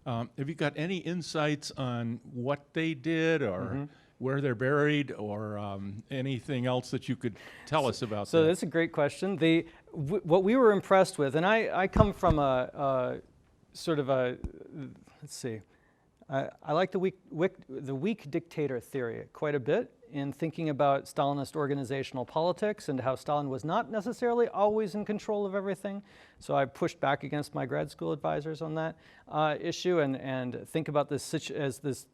E: Have you got any insights on what they did or where they're buried or anything else that you could tell us about that?
B: So that's a great question. What we were impressed with, and I come from a sort of a, let's see, I like the weak dictator theory quite a bit in thinking about Stalinist organizational politics and how Stalin was not necessarily always in control of everything. So I pushed back against my grad school advisors on that issue and think about this this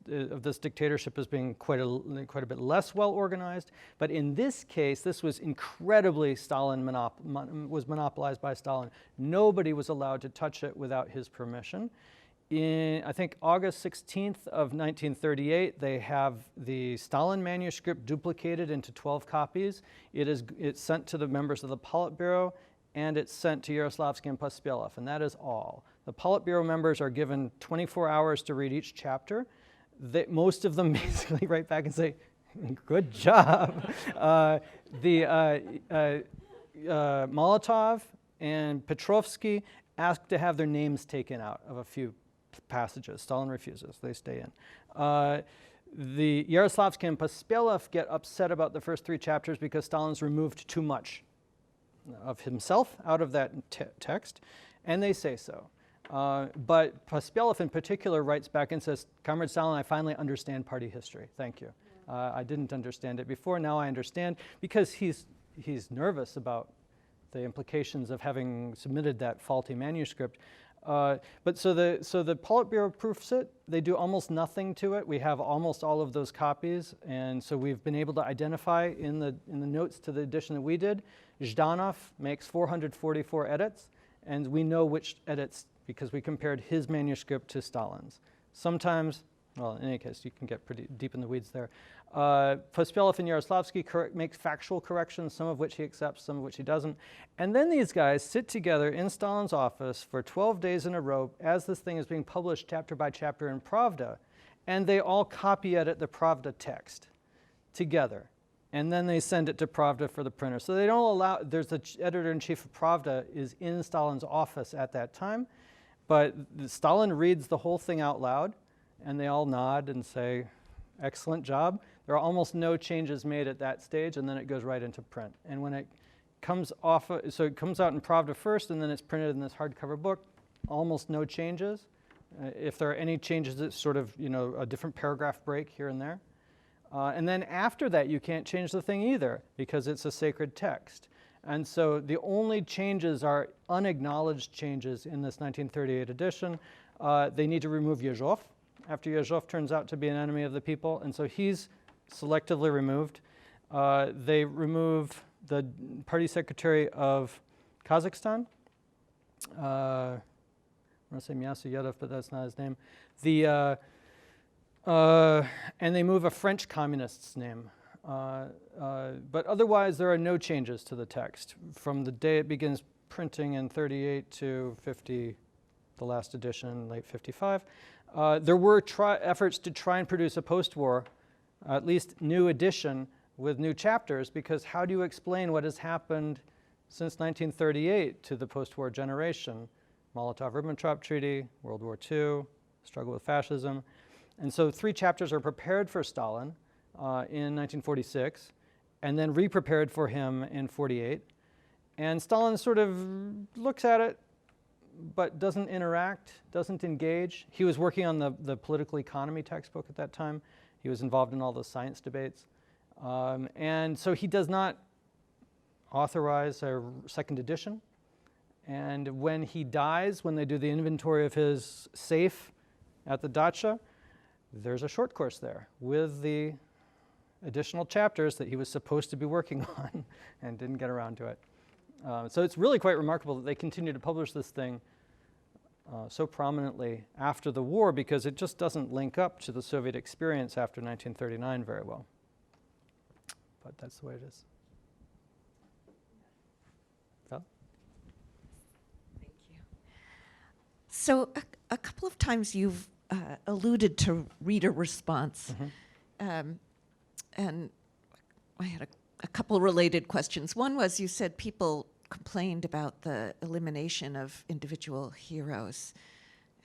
B: dictatorship as being quite a bit less well organized. But in this case, this was incredibly was monopolized by Stalin. Nobody was allowed to touch it without his permission. In, I think, August 16th of 1938, they have the Stalin manuscript duplicated into 12 copies. It's sent to the members of the Politburo, and it's sent to Yaroslavsky and Pospelov, and that is all. The Politburo members are given 24 hours to read each chapter. Most of them basically write back and say, good job. Molotov and Petrovsky asked to have their names taken out of a few passages. Stalin refuses. They stay in. The Yaroslavsky and Pospelov get upset about the first 3 chapters because Stalin's removed too much of himself out of that text, and they say so. But Pospelov in particular writes back and says, Comrade Stalin, I finally understand party history. Thank you. I didn't understand it before. Now I understand, because he's nervous about the implications of having submitted that faulty manuscript. But so the Politburo proofs it. They do almost nothing to it. We have almost all of those copies, and so we've been able to identify in the notes to the edition that we did, Zhdanov makes 444 edits, and we know which edits because we compared his manuscript to Stalin's. Sometimes, well, in any case, you can get pretty deep in the weeds there. Pospelov and Yaroslavsky makes factual corrections, some of which he accepts, some of which he doesn't. And then these guys sit together in Stalin's office for 12 days in a row as this thing is being published chapter by chapter in Pravda, and they all copy edit the Pravda text together. And then they send it to Pravda for the printer. So they don't allow, there's the editor-in-chief of Pravda is in Stalin's office at that time, but Stalin reads the whole thing out loud, and they all nod and say, excellent job. There are almost no changes made at that stage, and then it goes right into print. And when it comes off, so it comes out in Pravda first, and then it's printed in this hardcover book, almost no changes. If there are any changes, it's sort of, a different paragraph break here and there. And then after that, you can't change the thing either, because it's a sacred text. And so the only changes are unacknowledged changes in this 1938 edition. They need to remove Yezhov, after Yezhov turns out to be an enemy of the people, and so he's selectively removed. They remove the party secretary of Kazakhstan. I want to say Myasuyedov, but that's not his name. And they move a French communist's name. But otherwise, there are no changes to the text from the day it begins printing in 38 to 50, the last edition, late 55. There were efforts to try and produce a post-war, at least new edition with new chapters, because how do you explain what has happened since 1938 to the post-war generation? Molotov-Ribbentrop Treaty, World War II, struggle with fascism. And so 3 chapters are prepared for Stalin in 1946, and then re-prepared for him in 48. And Stalin sort of looks at it, but doesn't interact, doesn't engage. He was working on the political economy textbook at that time. He was involved in all those science debates. And so he does not authorize a second edition. And when he dies, when they do the inventory of his safe at the dacha, there's a short course there with the additional chapters that he was supposed to be working on and didn't get around to it. So it's really quite remarkable that they continue to publish this thing so prominently after the war, because it just doesn't link up to the Soviet experience after 1939 very well. But that's the way it is. Val?
C: Thank you. So a couple of times you've alluded to reader response.
B: Mm-hmm.
C: And I had a couple related questions. One was, you said people complained about the elimination of individual heroes.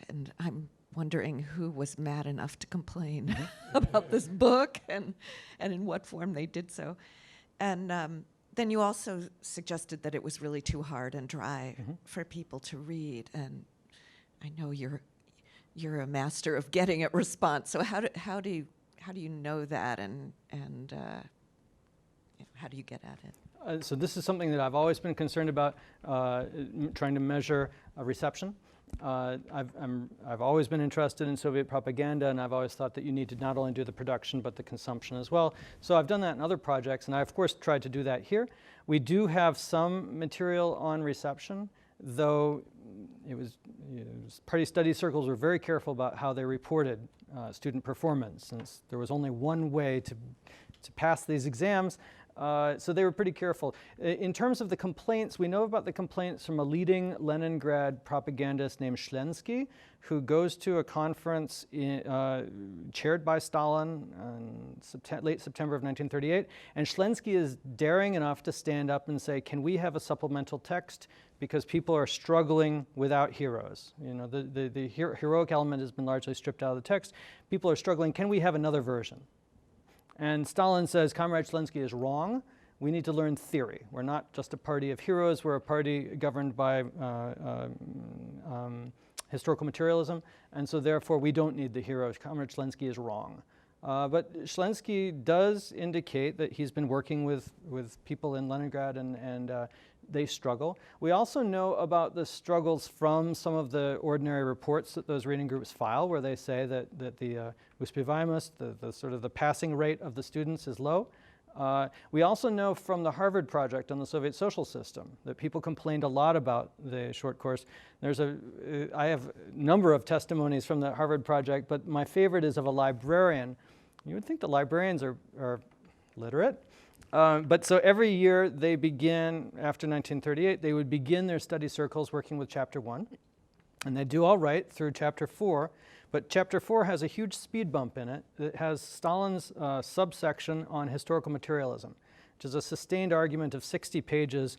C: And I'm wondering who was mad enough to complain about this book and in what form they did so. And then you also suggested that it was really too hard and dry for people to read. And I know you're a master of getting a response. So how how do you know that, and how do you get at it?
B: So this is something that I've always been concerned about, trying to measure reception. I've always been interested in Soviet propaganda, and I've always thought that you need to not only do the production but the consumption as well. So I've done that in other projects, and I of course tried to do that here. We do have some material on reception, though party study circles were very careful about how they reported student performance, since there was only one way to pass these exams. So they were pretty careful. In terms of the complaints, we know about the complaints from a leading Leningrad propagandist named Shlensky, who goes to a conference chaired by Stalin in late September of 1938. And Shlensky is daring enough to stand up and say, can we have a supplemental text? Because people are struggling without heroes. The heroic element has been largely stripped out of the text. People are struggling. Can we have another version? And Stalin says, Comrade Shlensky is wrong. We need to learn theory. We're not just a party of heroes. We're a party governed by historical materialism. And so therefore, we don't need the heroes. Comrade Shlensky is wrong. But Shlensky does indicate that he's been working with people in Leningrad, and they struggle. We also know about the struggles from some of the ordinary reports that those reading groups file, where they say that the uspevаемость, the sort of the passing rate of the students is low. We also know from the Harvard project on the Soviet social system that people complained a lot about the short course. I have a number of testimonies from the Harvard project, but my favorite is of a librarian. You would think the librarians are literate. But so every year they begin, after 1938, they would begin their study circles working with Chapter 1. And they do all right through Chapter 4. But Chapter 4 has a huge speed bump in it. It has Stalin's subsection on historical materialism, which is a sustained argument of 60 pages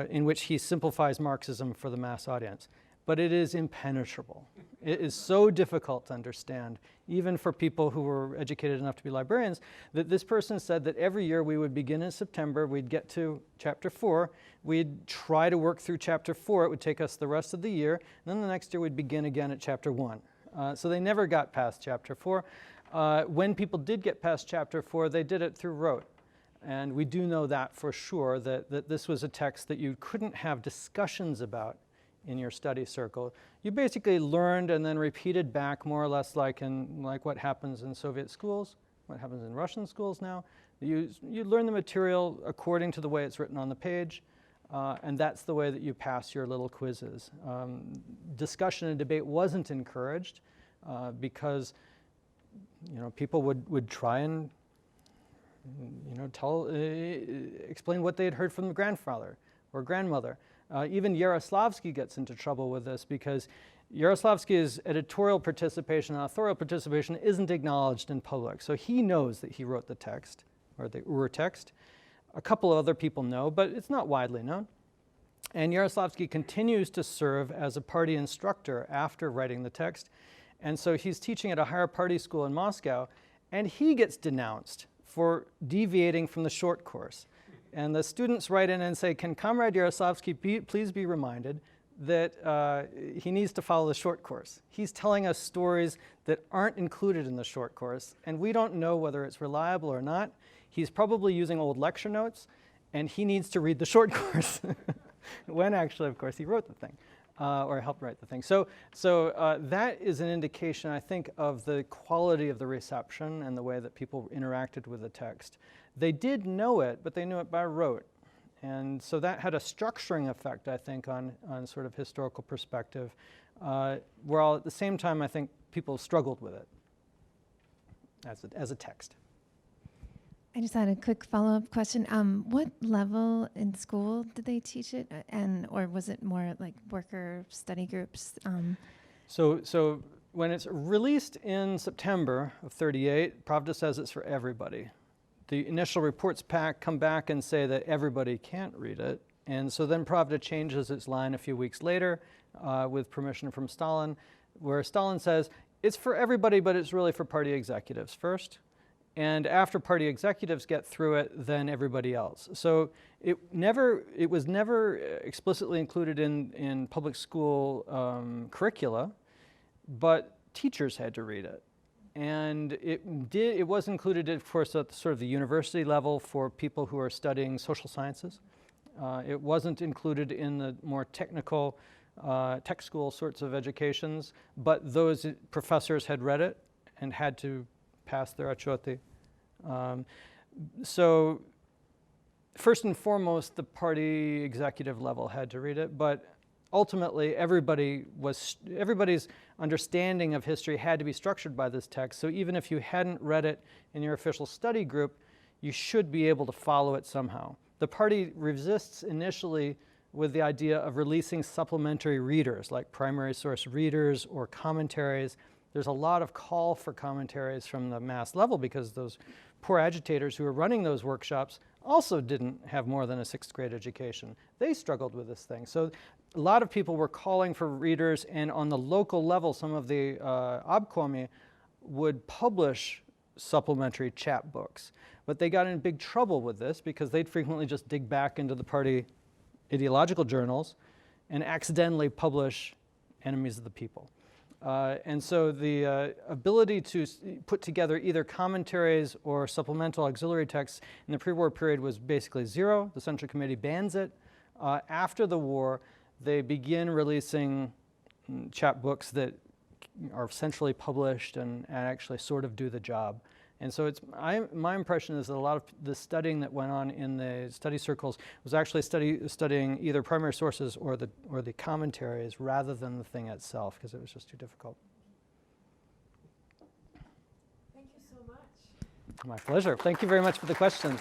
B: in which he simplifies Marxism for the mass audience. But it is impenetrable. It is so difficult to understand, even for people who were educated enough to be librarians, that this person said that every year we would begin in September, we'd get to Chapter 4, we'd try to work through Chapter 4, it would take us the rest of the year, and then the next year we'd begin again at Chapter 1. So they never got past Chapter 4. When people did get past Chapter 4, they did it through rote. And we do know that for sure, that this was a text that you couldn't have discussions about in your study circle. You basically learned and then repeated back more or less like what happens in Soviet schools, what happens in Russian schools now. You learn the material according to the way it's written on the page, and that's the way that you pass your little quizzes. Discussion and debate wasn't encouraged because people would try and explain what they had heard from the grandfather or grandmother. Even Yaroslavsky gets into trouble with this because Yaroslavsky's editorial participation and authorial participation isn't acknowledged in public. So he knows that he wrote the text, or the urtext. A couple of other people know, but it's not widely known. And Yaroslavsky continues to serve as a party instructor after writing the text. And so he's teaching at a higher party school in Moscow, and he gets denounced for deviating from the short course. And the students write in and say, can Comrade Yaroslavsky please be reminded that he needs to follow the short course. He's telling us stories that aren't included in the short course, and we don't know whether it's reliable or not. He's probably using old lecture notes, and he needs to read the short course, when actually, of course, he wrote the thing, or helped write the thing. So that is an indication, I think, of the quality of the reception and the way that people interacted with the text. They did know it, but they knew it by rote. And so that had a structuring effect, I think, on sort of historical perspective, while at the same time, I think people struggled with it as a text.
F: I just had a quick follow-up question. What level in school did they teach it, or was it more like worker study groups?
B: So when it's released in September of '38, Pravda says it's for everybody. The initial reports come back and say that everybody can't read it. And so then Pravda changes its line a few weeks later with permission from Stalin, where Stalin says, it's for everybody, but it's really for party executives first. And after party executives get through it, then everybody else. So it was never explicitly included in public school curricula, but teachers had to read it. And it was included, of course, at sort of the university level for people who are studying social sciences. It wasn't included in the more technical tech school sorts of educations, but those professors had read it and had to pass their achoti. So first and foremost, the party executive level had to read it, but ultimately everybody's understanding of history had to be structured by this text. So even if you hadn't read it in your official study group, you should be able to follow it somehow. The party resists initially with the idea of releasing supplementary readers, like primary source readers or commentaries. There's a lot of call for commentaries from the mass level because those poor agitators who were running those workshops also didn't have more than a 6th grade education. They struggled with this thing. So a lot of people were calling for readers, and on the local level, some of the obkomi would publish supplementary chapbooks. But they got in big trouble with this because they'd frequently just dig back into the party ideological journals and accidentally publish enemies of the people. And so the ability to put together either commentaries or supplemental auxiliary texts in the pre-war period was basically zero. The Central Committee bans it. After the war, they begin releasing chapbooks that are centrally published and actually sort of do the job. And so my impression is that a lot of the studying that went on in the study circles was actually studying either primary sources or the commentaries rather than the thing itself, because it was just too difficult.
A: Thank you so much.
B: My pleasure. Thank you very much for the questions.